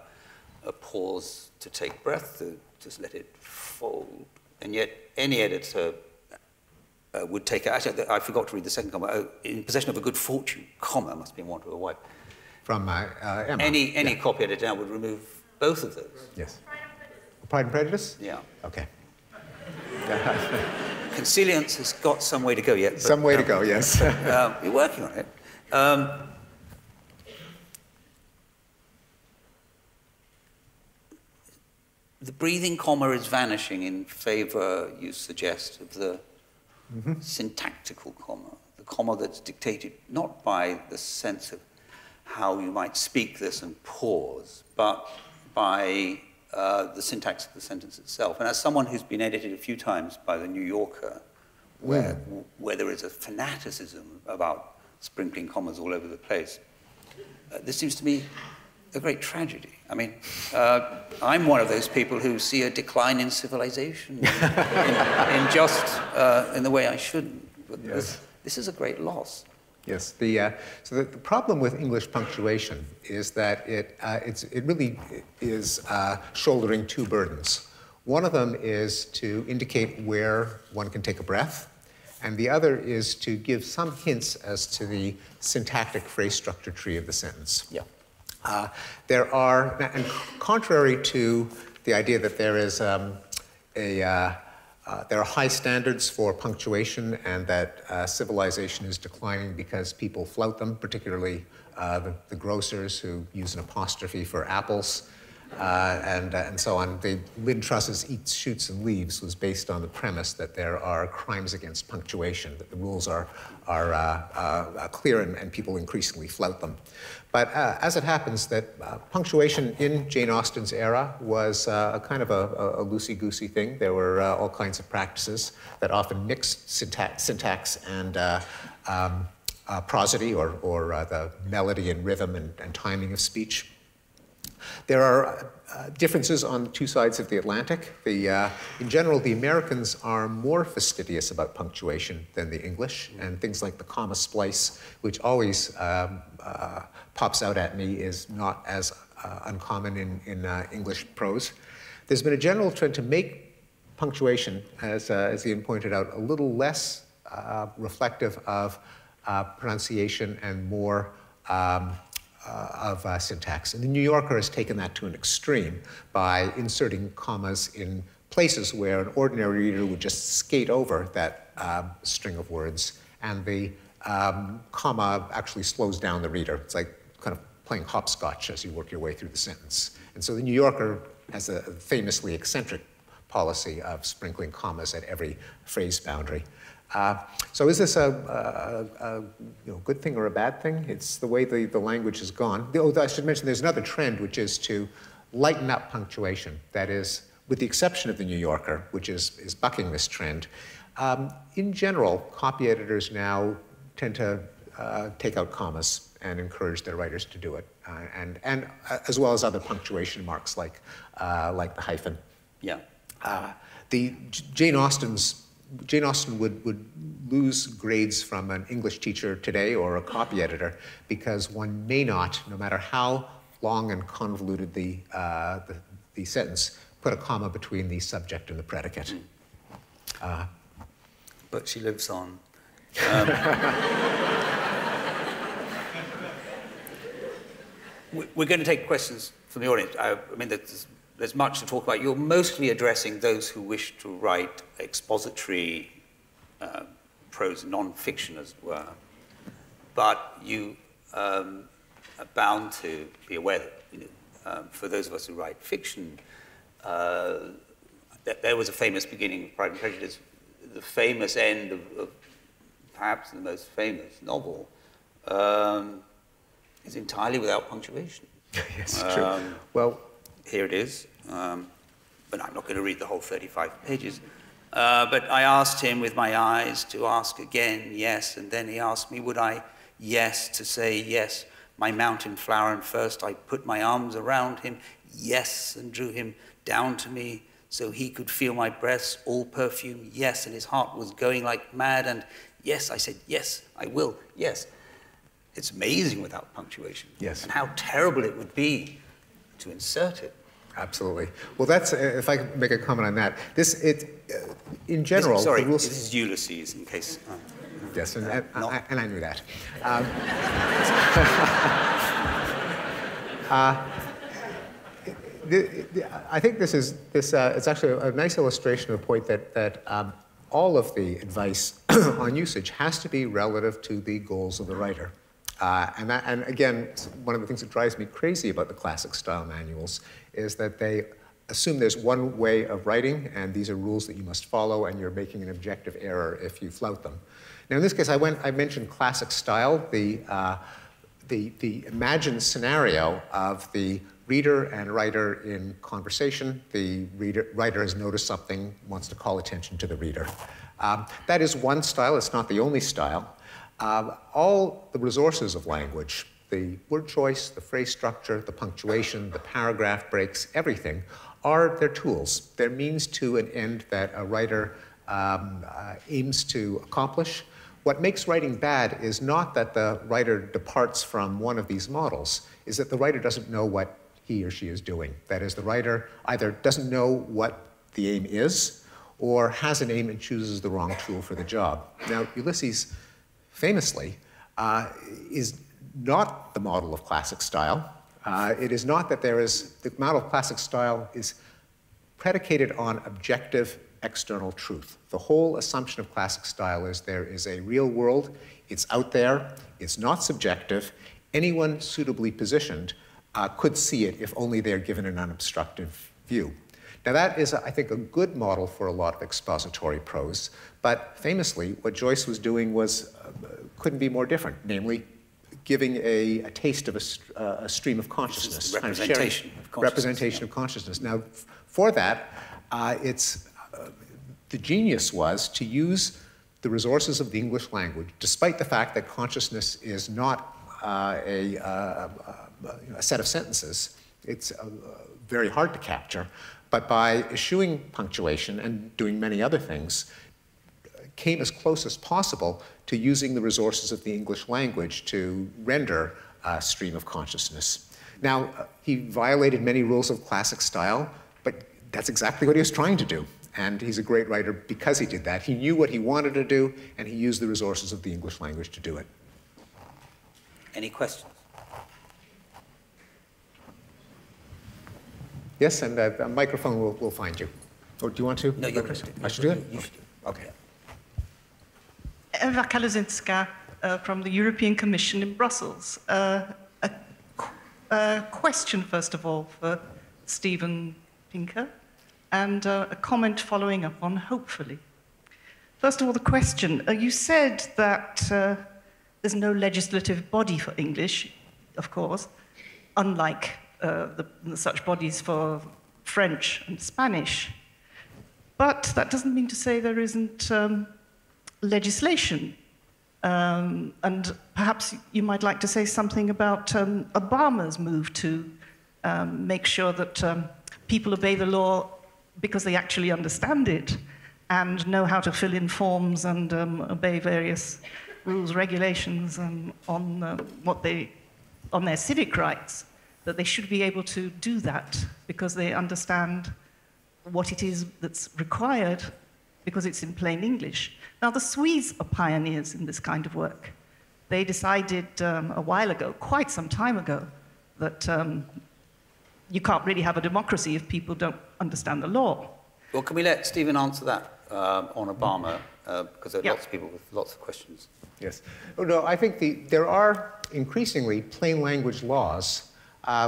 a pause to take breath, to just let it fold. And yet any editor would take it. Actually, I forgot to read the second comma. In possession of a good fortune, comma, must be one to a wife. From Emma. Any copy editor now would remove both of those. Yes. Pride and Prejudice? Yeah. Okay. Consilience has got some way to go yet. But, some way to go, yes. You're working on it. The breathing comma is vanishing in favor, you suggest, of the syntactical comma, the comma that's dictated not by the sense of how you might speak this and pause, but by the syntax of the sentence itself. And as someone who's been edited a few times by the New Yorker, where there is a fanaticism about sprinkling commas all over the place, this seems to me a great tragedy. I mean, I'm one of those people who see a decline in civilization in the way I shouldn't. But this is a great loss. Yes. So the problem with English punctuation is that it really is shouldering two burdens. One of them is to indicate where one can take a breath, and the other is to give some hints as to the syntactic phrase structure tree of the sentence. Yeah. There are, and contrary to the idea that there is there are high standards for punctuation and that civilization is declining because people flout them, particularly the grocers who use an apostrophe for apples and so on. The Lynn Truss's Eats, Shoots, and Leaves was based on the premise that there are crimes against punctuation, that the rules are clear and people increasingly flout them. But as it happens, that punctuation in Jane Austen's era was a kind of a loosey-goosey thing. There were all kinds of practices that often mixed syntax and prosody, or the melody and rhythm and timing of speech. There are differences on two sides of the Atlantic. In general, the Americans are more fastidious about punctuation than the English, and things like the comma splice, which always pops out at me, is not as uncommon in English prose. There's been a general trend to make punctuation, as Ian pointed out, a little less reflective of pronunciation and more of syntax. And the New Yorker has taken that to an extreme by inserting commas in places where an ordinary reader would just skate over that string of words, and the comma actually slows down the reader. It's like kind of playing hopscotch as you work your way through the sentence. And so the New Yorker has a famously eccentric policy of sprinkling commas at every phrase boundary. So is this a good thing or a bad thing? It's the way the language has gone. Oh, I should mention there's another trend, which is to lighten up punctuation. That is, with the exception of the New Yorker, which is bucking this trend. In general, copy editors now tend to take out commas and encourage their writers to do it, and as well as other punctuation marks like the hyphen. Yeah. Jane Austen would lose grades from an English teacher today or a copy editor because one may not, no matter how long and convoluted the sentence, put a comma between the subject and the predicate. But she lives on. We're going to take questions from the audience. I mean, there's much to talk about. You're mostly addressing those who wish to write expository prose, non-fiction, as it were. But you are bound to be aware that, for those of us who write fiction, there was a famous beginning of Pride and Prejudice. The famous end of perhaps the most famous novel is entirely without punctuation. Yes, true. Well, here it is. But I'm not going to read the whole 35 pages. But I asked him with my eyes to ask again, yes, and then he asked me, would I yes to say yes my mountain flower, and first I put my arms around him, yes, and drew him down to me, so he could feel my breaths, all perfume, yes, and his heart was going like mad, and yes, I said, yes, I will, yes. It's amazing without punctuation. Yes. And how terrible it would be to insert it. Absolutely. Well, that's, if I could make a comment on that, in general, sorry, the rules... this is Ulysses, in case... Yes, and I knew that. I think it's actually a nice illustration of the point that all of the advice on usage has to be relative to the goals of the writer. And again, one of the things that drives me crazy about the classic style manuals is that they assume there's one way of writing, and these are rules that you must follow, and you're making an objective error if you flout them. Now, in this case, I mentioned classic style, the imagined scenario of the reader and writer in conversation. The writer has noticed something, wants to call attention to the reader. That is one style. It's not the only style. All the resources of language, the word choice, the phrase structure, the punctuation, the paragraph breaks, everything, are their tools. They're means to an end that a writer aims to accomplish. What makes writing bad is not that the writer departs from one of these models, is that the writer doesn't know what he or she is doing. That is, the writer either doesn't know what the aim is, or has an aim and chooses the wrong tool for the job. Now, Ulysses, famously, is not the model of classic style. It is not that the model of classic style is predicated on objective external truth. The whole assumption of classic style is there is a real world, it's out there, it's not subjective. Anyone suitably positioned could see it if only they're given an unobstructive view. Now that is, I think, a good model for a lot of expository prose, but famously, what Joyce was doing couldn't be more different, namely giving a taste of a stream of consciousness. Representation of consciousness. Representation of consciousness. Now, for that, the genius was to use the resources of the English language, despite the fact that consciousness is not a set of sentences. It's very hard to capture. But by eschewing punctuation and doing many other things, came as close as possible to using the resources of the English language to render a stream of consciousness. Now, he violated many rules of classic style, but that's exactly what he was trying to do. And he's a great writer because he did that. He knew what he wanted to do, and he used the resources of the English language to do it. Any questions? Yes, and a microphone will find you. Or do you want to? No, you should. I should do it? You should. Okay. Eva Kaluzinska from the European Commission in Brussels. A question, first of all, for Steven Pinker, and a comment following up on hopefully. First of all, the question. You said that there's no legislative body for English, of course, unlike such bodies for French and Spanish. But that doesn't mean to say there isn't legislation. And perhaps you might like to say something about Obama's move to make sure that people obey the law because they actually understand it and know how to fill in forms and obey various rules, regulations on their civic rights, that they should be able to do that because they understand what it is that's required because it's in plain English. Now, the Swedes are pioneers in this kind of work. They decided a while ago, quite some time ago, that you can't really have a democracy if people don't understand the law. Well, can we let Stephen answer that on Obama? Because there are lots of people with lots of questions. Yes. Oh, no, I think there are increasingly plain language laws,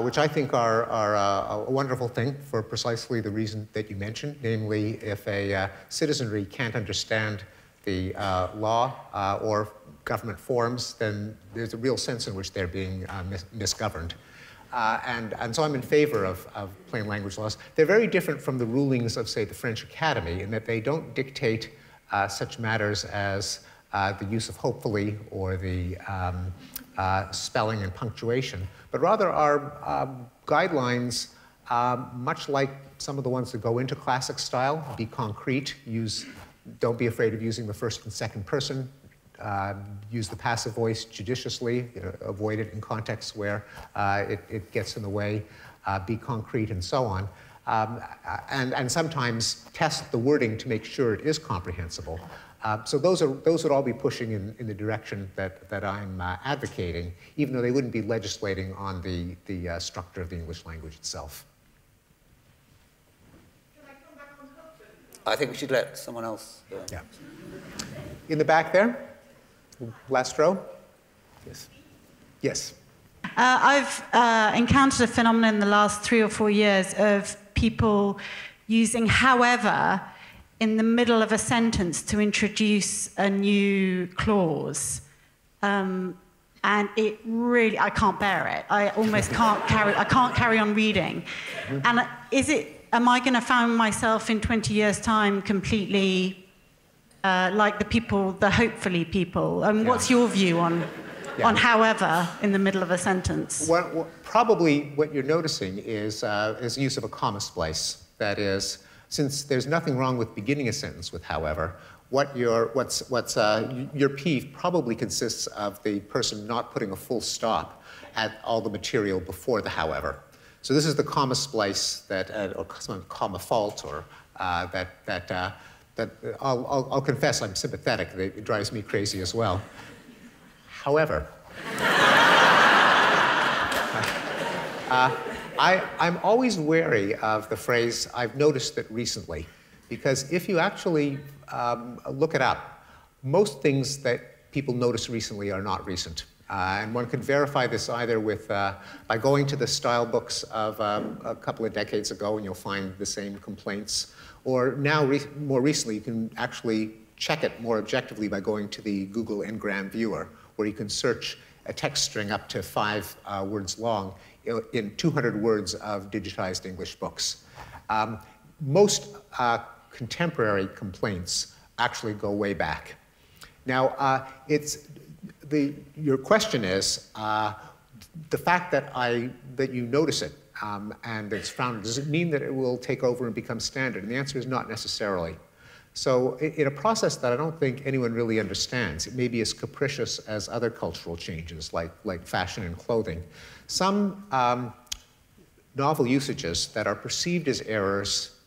which I think are a wonderful thing for precisely the reason that you mentioned, namely if a citizenry can't understand the law or government forms, then there's a real sense in which they're being misgoverned. And so I'm in favor of plain language laws. They're very different from the rulings of, say, the French Academy in that they don't dictate such matters as the use of hopefully or the spelling and punctuation, but rather are guidelines much like some of the ones that go into classic style. Be concrete, don't be afraid of using the first and second person, use the passive voice judiciously, avoid it in contexts where it gets in the way, be concrete, and so on. And sometimes test the wording to make sure it is comprehensible. So those would all be pushing in the direction that I'm advocating, even though they wouldn't be legislating on the structure of the English language itself. Can I come back on hopefully? I think we should let someone else. Yeah. In the back there, last row. Yes. Yes. I've encountered a phenomenon in the last 3 or 4 years of people using however in the middle of a sentence to introduce a new clause. And it really, I can't bear it. I almost can't carry on reading. And am I going to find myself in 20 years' time completely like the hopefully people? What's your view on however in the middle of a sentence? Well, probably what you're noticing is the use of a comma splice. That is, since there's nothing wrong with beginning a sentence with however, your peeve probably consists of the person not putting a full stop at all the material before the however. So this is the comma splice or some comma fault, or that I'll confess I'm sympathetic. It drives me crazy as well. However, I'm always wary of the phrase, I've noticed it recently, because if you actually look it up, most things that people notice recently are not recent. And one can verify this either by going to the style books of a couple of decades ago, and you'll find the same complaints. Or now, more recently, you can actually check it more objectively by going to the Google Ngram viewer, where you can search a text string up to 5 words long in 200 words of digitized English books. Most contemporary complaints actually go way back. Now, your question is, the fact that you notice it and it's found, does it mean that it will take over and become standard? And the answer is not necessarily. So in a process that I don't think anyone really understands, it may be as capricious as other cultural changes like fashion and clothing. Some novel usages that are perceived as errors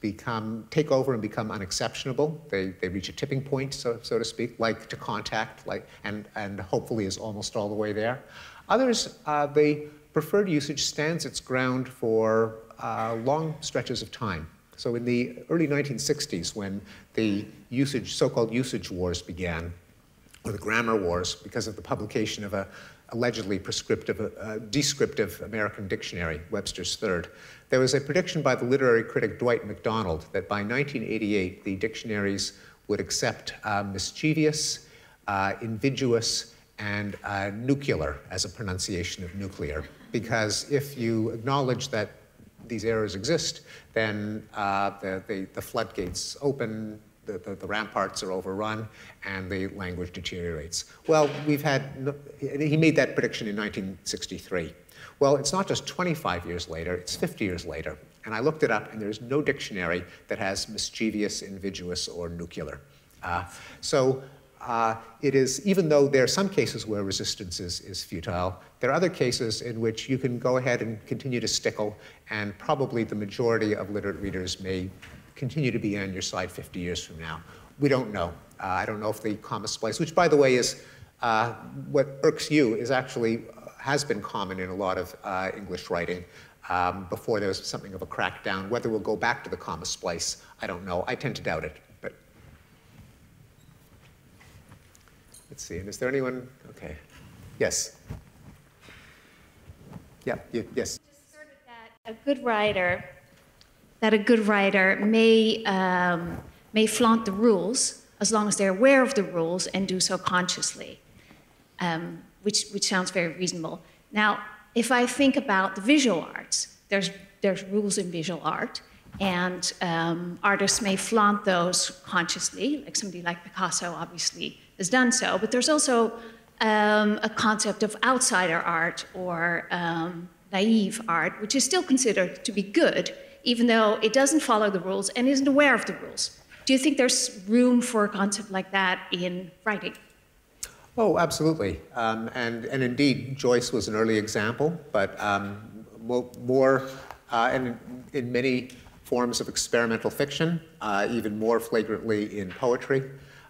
take over and become unexceptionable. They reach a tipping point, so to speak, like to contact, and hopefully is almost all the way there. Others, the preferred usage stands its ground for long stretches of time. So in the early 1960s, when the so-called usage wars began, or the grammar wars, because of the publication of a allegedly descriptive American dictionary, Webster's Third, there was a prediction by the literary critic Dwight MacDonald that by 1988, the dictionaries would accept mischievous, invidious, and nuclear as a pronunciation of nuclear. Because if you acknowledge that these errors exist, then the floodgates open, the ramparts are overrun, and the language deteriorates. Well, he made that prediction in 1963. Well, it's not just 25 years later, it's 50 years later. And I looked it up, and there's no dictionary that has mischievous, invidious, or nuclear. It is, even though there are some cases where resistance is futile, there are other cases in which you can go ahead and continue to stickle, and probably the majority of literate readers may continue to be on your side 50 years from now. We don't know. I don't know if the comma splice, which by the way is what irks you, has been common in a lot of English writing before there was something of a crackdown. Whether we'll go back to the comma splice, I don't know. I tend to doubt it. Let's see, and is there anyone? Okay. Yes. Yeah, yes. Just sort of that a good writer may flaunt the rules as long as they're aware of the rules and do so consciously, which sounds very reasonable. Now, if I think about the visual arts, there's rules in visual art, and artists may flaunt those consciously, like somebody like Picasso obviously has done so, but there's also a concept of outsider art or naive art, which is still considered to be good, even though it doesn't follow the rules and isn't aware of the rules. Do you think there's room for a concept like that in writing? Oh, absolutely. And indeed, Joyce was an early example, but more, and in many forms of experimental fiction, even more flagrantly in poetry.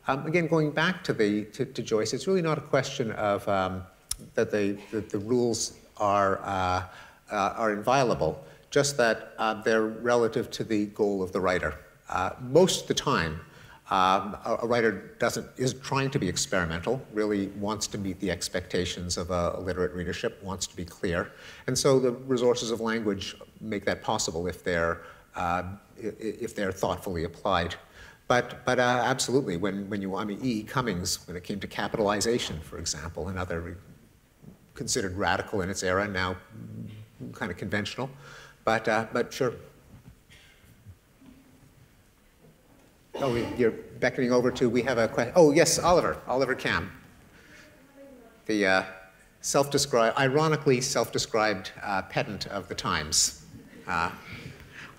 Again, going back to Joyce, it's really not a question of that the rules are inviolable, just that they're relative to the goal of the writer. Most of the time, a writer is trying to be experimental, really wants to meet the expectations of a literate readership, wants to be clear, and so the resources of language make that possible if they're thoughtfully applied. But absolutely, E. Cummings, when it came to capitalization, for example, another considered radical in its era, now kind of conventional, but sure. Oh, you're beckoning over to, we have a question. Oh, yes, Oliver Cam. The ironically self-described pedant of the Times.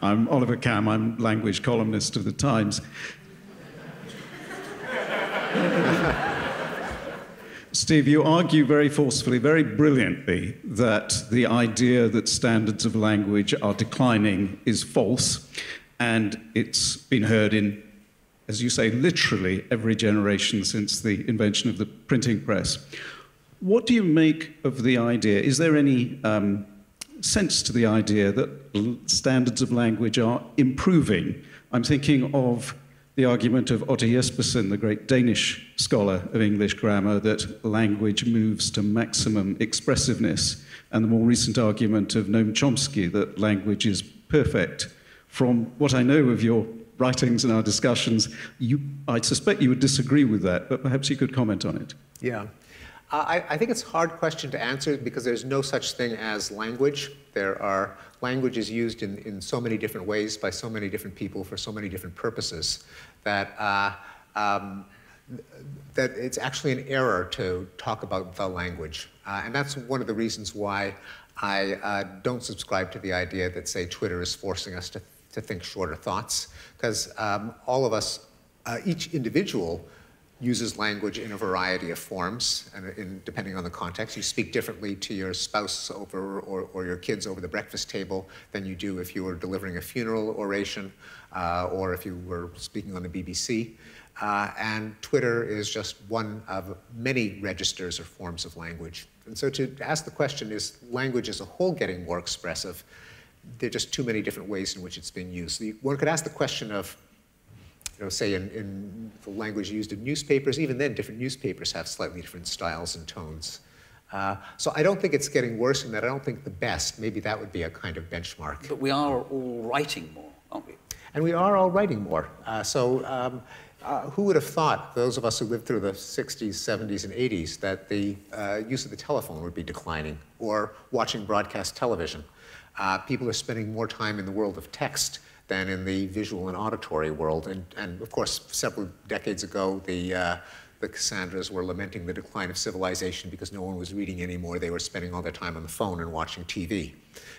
I'm Oliver Cam, I'm language columnist of the Times. Steve, you argue very forcefully, very brilliantly, that the idea that standards of language are declining is false, and it's been heard in, as you say, literally every generation since the invention of the printing press. What do you make of the idea? Is there any sense to the idea that standards of language are improving? I'm thinking of the argument of Otto Jespersen, the great Danish scholar of English grammar, that language moves to maximum expressiveness, and the more recent argument of Noam Chomsky that language is perfect. From what I know of your writings and our discussions, I suspect you would disagree with that, but perhaps you could comment on it. Yeah. I think it's a hard question to answer because there's no such thing as language. There are languages used in so many different ways by so many different people for so many different purposes that that it's actually an error to talk about the language. And that's one of the reasons why I don't subscribe to the idea that, say, Twitter is forcing us to think shorter thoughts, because all of us, each individual, uses language in a variety of forms, and depending on the context. You speak differently to your spouse or your kids over the breakfast table than you do if you were delivering a funeral oration or if you were speaking on the BBC. And Twitter is just one of many registers or forms of language. And so to ask the question, is language as a whole getting more expressive? There are just too many different ways in which it's being used. One could ask the question of, say in the language used in newspapers, even then different newspapers have slightly different styles and tones. So I don't think it's getting worse in that. I don't think the best. Maybe that would be a kind of benchmark. But we are all writing more, aren't we? And we are all writing more. Who would have thought, those of us who lived through the 60s, 70s, and 80s, that the use of the telephone would be declining, or watching broadcast television? People are spending more time in the world of text than in the visual and auditory world. And of course, several decades ago, the Cassandras were lamenting the decline of civilization because no one was reading anymore. They were spending all their time on the phone and watching TV.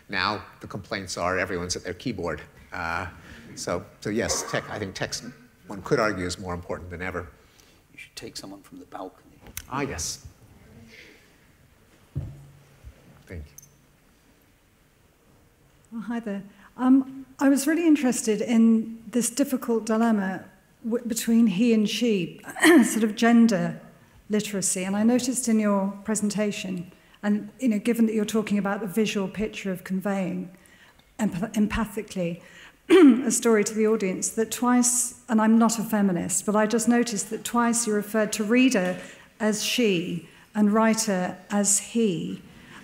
Now, the complaints are everyone's at their keyboard. So yes, I think text, one could argue, is more important than ever. You should take someone from the balcony. Ah, yes. Thank you. Oh, hi there. I was really interested in this difficult dilemma between he and she, sort of gender literacy. And I noticed in your presentation, and given that you're talking about the visual picture of conveying empathically a story to the audience, that twice, and I'm not a feminist, but I just noticed that twice you referred to reader as she and writer as he.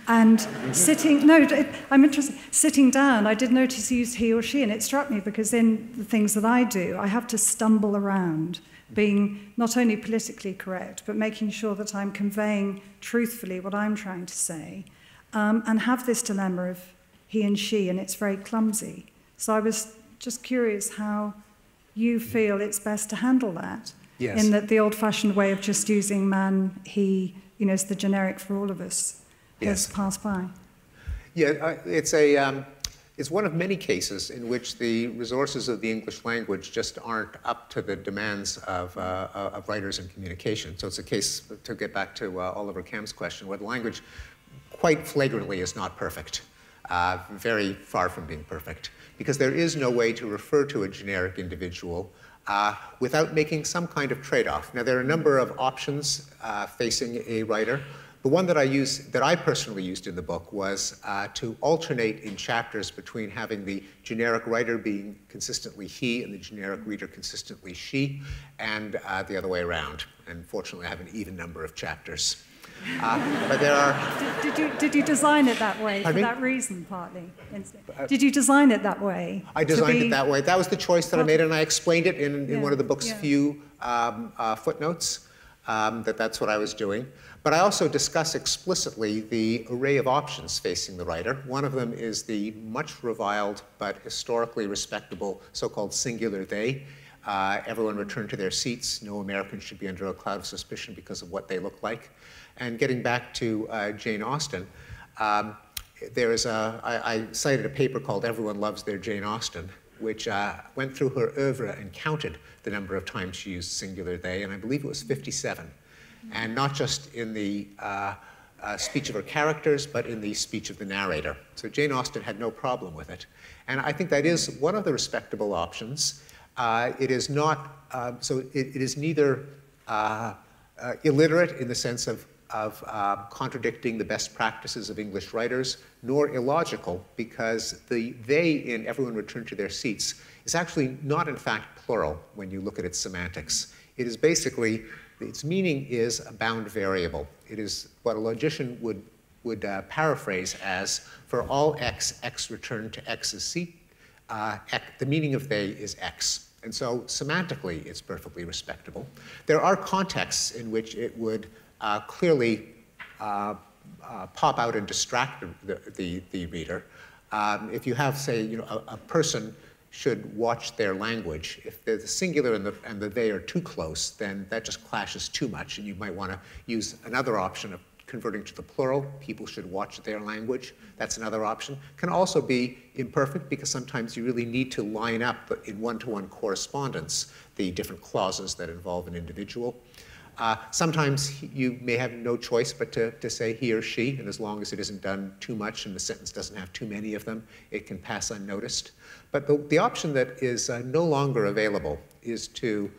And I'm interested. Sitting down, I did notice you used he or she, and it struck me because in the things that I do, I have to stumble around being not only politically correct, but making sure that I'm conveying truthfully what I'm trying to say, and have this dilemma of he and she, and it's very clumsy. So I was just curious how you feel it's best to handle that. Yes. in that the old-fashioned way of just using man, he, you know, is the generic for all of us, has passed by. Yeah, it's one of many cases in which the resources of the English language just aren't up to the demands of writers and communication. So it's a case, to get back to Oliver Camp's question, where the language quite flagrantly is not perfect, very far from being perfect, because there is no way to refer to a generic individual without making some kind of trade-off. Now, there are a number of options facing a writer. The one that I personally used in the book was to alternate in chapters between having the generic writer being consistently he and the generic reader consistently she, and the other way around. And fortunately, I have an even number of chapters. But there are... Did you design it that way for that reason, partly? Did you design it that way? I designed it that way. That was the choice that I made, and I explained it in one of the book's few footnotes, that's what I was doing. But I also discuss explicitly the array of options facing the writer. One of them is the much reviled but historically respectable so-called singular they. Everyone return to their seats. No American should be under a cloud of suspicion because of what they look like. And getting back to Jane Austen, I cited a paper called Everyone Loves Their Jane Austen, which went through her oeuvre and counted the number of times she used singular they, and I believe it was 57. And not just in the speech of her characters, but in the speech of the narrator. So Jane Austen had no problem with it. And I think that is one of the respectable options. It is not, it is neither illiterate in the sense of contradicting the best practices of English writers, nor illogical, because the they in Everyone Return to Their Seats is actually not in fact plural when you look at its semantics. It is basically, its meaning is a bound variable. It is what a logician would paraphrase as, for all x, x returned to x's seat, the meaning of they is x. And so semantically, it's perfectly respectable. There are contexts in which it would clearly pop out and distract the reader. If you have, say, a person should watch their language. If the singular and the they are too close, then that just clashes too much, and you might want to use another option of converting to the plural. People should watch their language. That's another option. Can also be imperfect, because sometimes you really need to line up in one-to-one correspondence the different clauses that involve an individual. Sometimes you may have no choice but to say he or she, and as long as it isn't done too much and the sentence doesn't have too many of them, it can pass unnoticed. But the option that is no longer available is to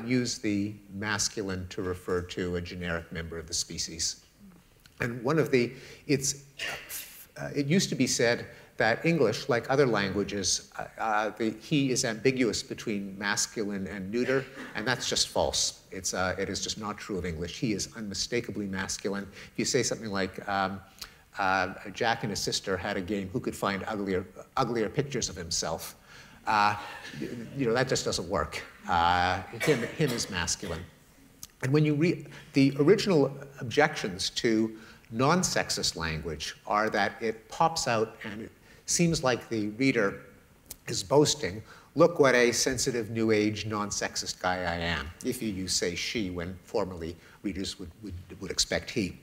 use the masculine to refer to a generic member of the species. And one of it used to be said that English, like other languages, the he is ambiguous between masculine and neuter, and that's just false. It is just not true of English. He is unmistakably masculine. If you say something like, Jack and his sister had a game, who could find uglier pictures of himself? That just doesn't work. Him is masculine. And when you read, the original objections to non-sexist language are that it pops out and it seems like the reader is boasting, look what a sensitive, new age, non-sexist guy I am, if you use, say, she, when formerly readers would expect he.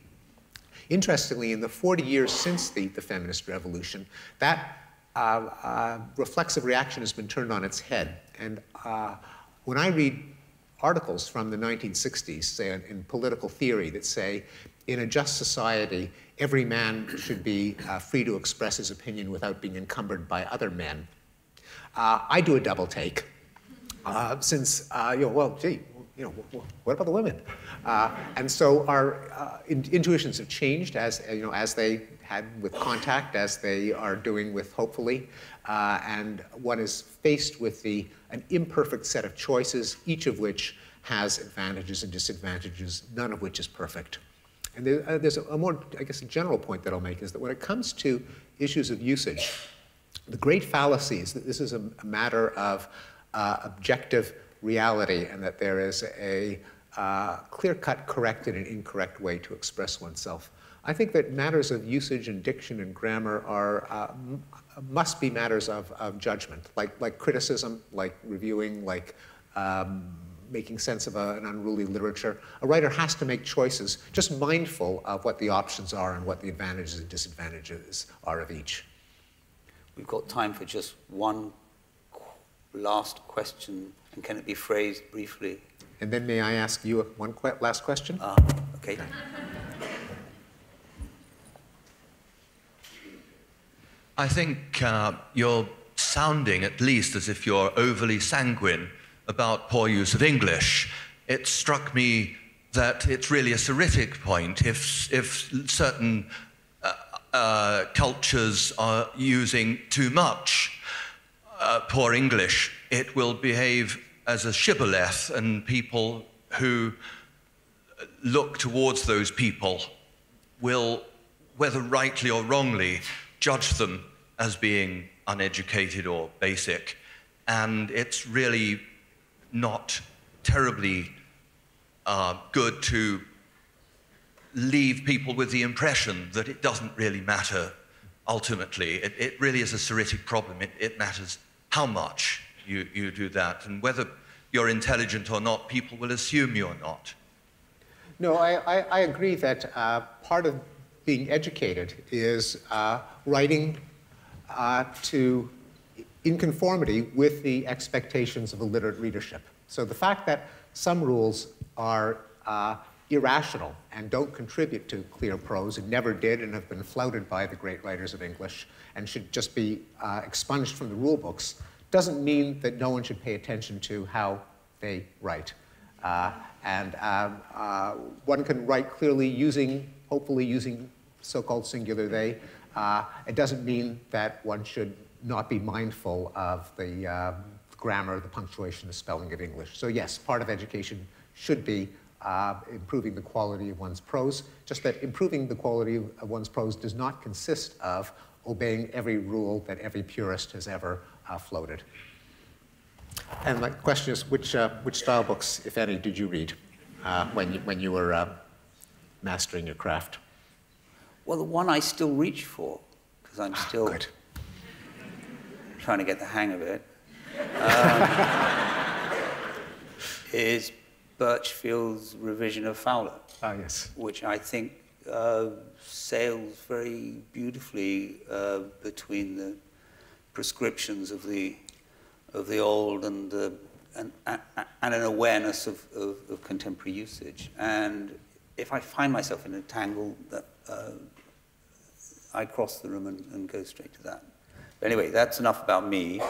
Interestingly, in the 40 years since the feminist revolution, that reflexive reaction has been turned on its head. And when I read articles from the 1960s, say, in political theory that say, in a just society, every man should be free to express his opinion without being encumbered by other men, I do a double take, since, well, gee, what about the women? And so our intuitions have changed as they had with Contact, as they are doing with Hopefully, and one is faced with an imperfect set of choices, each of which has advantages and disadvantages, none of which is perfect. And there's a more, I guess, a general point that I'll make is that when it comes to issues of usage, the great fallacy is that this is a matter of objective reality, and that there is a clear-cut correct and an incorrect way to express oneself. I think that matters of usage and diction and grammar must be matters of judgment, like criticism, like reviewing, like making sense of an unruly literature. A writer has to make choices, just mindful of what the options are and what the advantages and disadvantages are of each. We've got time for just one last question, and can it be phrased briefly? And then may I ask you one last question? Okay. I think you're sounding at least as if you're overly sanguine about poor use of English. It struck me that it's really a Soritic point. If certain cultures are using too much poor English, it will behave as a shibboleth, and people who look towards those people will, whether rightly or wrongly, judge them as being uneducated or basic. And it's really not terribly good to leave people with the impression that it doesn't really matter ultimately. It really is a Soritic problem. It matters how much you do that, and whether you're intelligent or not, people will assume you're not. No, I agree that part of being educated is writing in conformity with the expectations of a literate readership. So the fact that some rules are irrational and don't contribute to clear prose, and never did, and have been flouted by the great writers of English, and should just be expunged from the rule books, doesn't mean that no one should pay attention to how they write. One can write clearly hopefully using so-called singular they. It doesn't mean that one should not be mindful of the grammar, the punctuation, the spelling of English. So yes, part of education should be improving the quality of one's prose, just that improving the quality of one's prose does not consist of obeying every rule that every purist has ever floated. And my question is, which style books, if any, did you read when you were mastering your craft? Well, the one I still reach for, because I'm still trying to get the hang of it, is Birchfield's revision of Fowler. Yes. Which I think sails very beautifully between the prescriptions of the old and an awareness of contemporary usage. And if I find myself in a tangle, that I cross the room and go straight to that. But anyway, that's enough about me.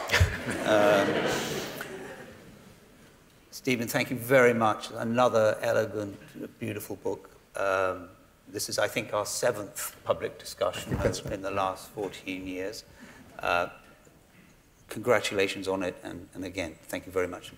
Stephen, thank you very much. Another elegant, beautiful book. This is, I think, our 7th public discussion in the last 14 years. Congratulations on it, and again, thank you very much.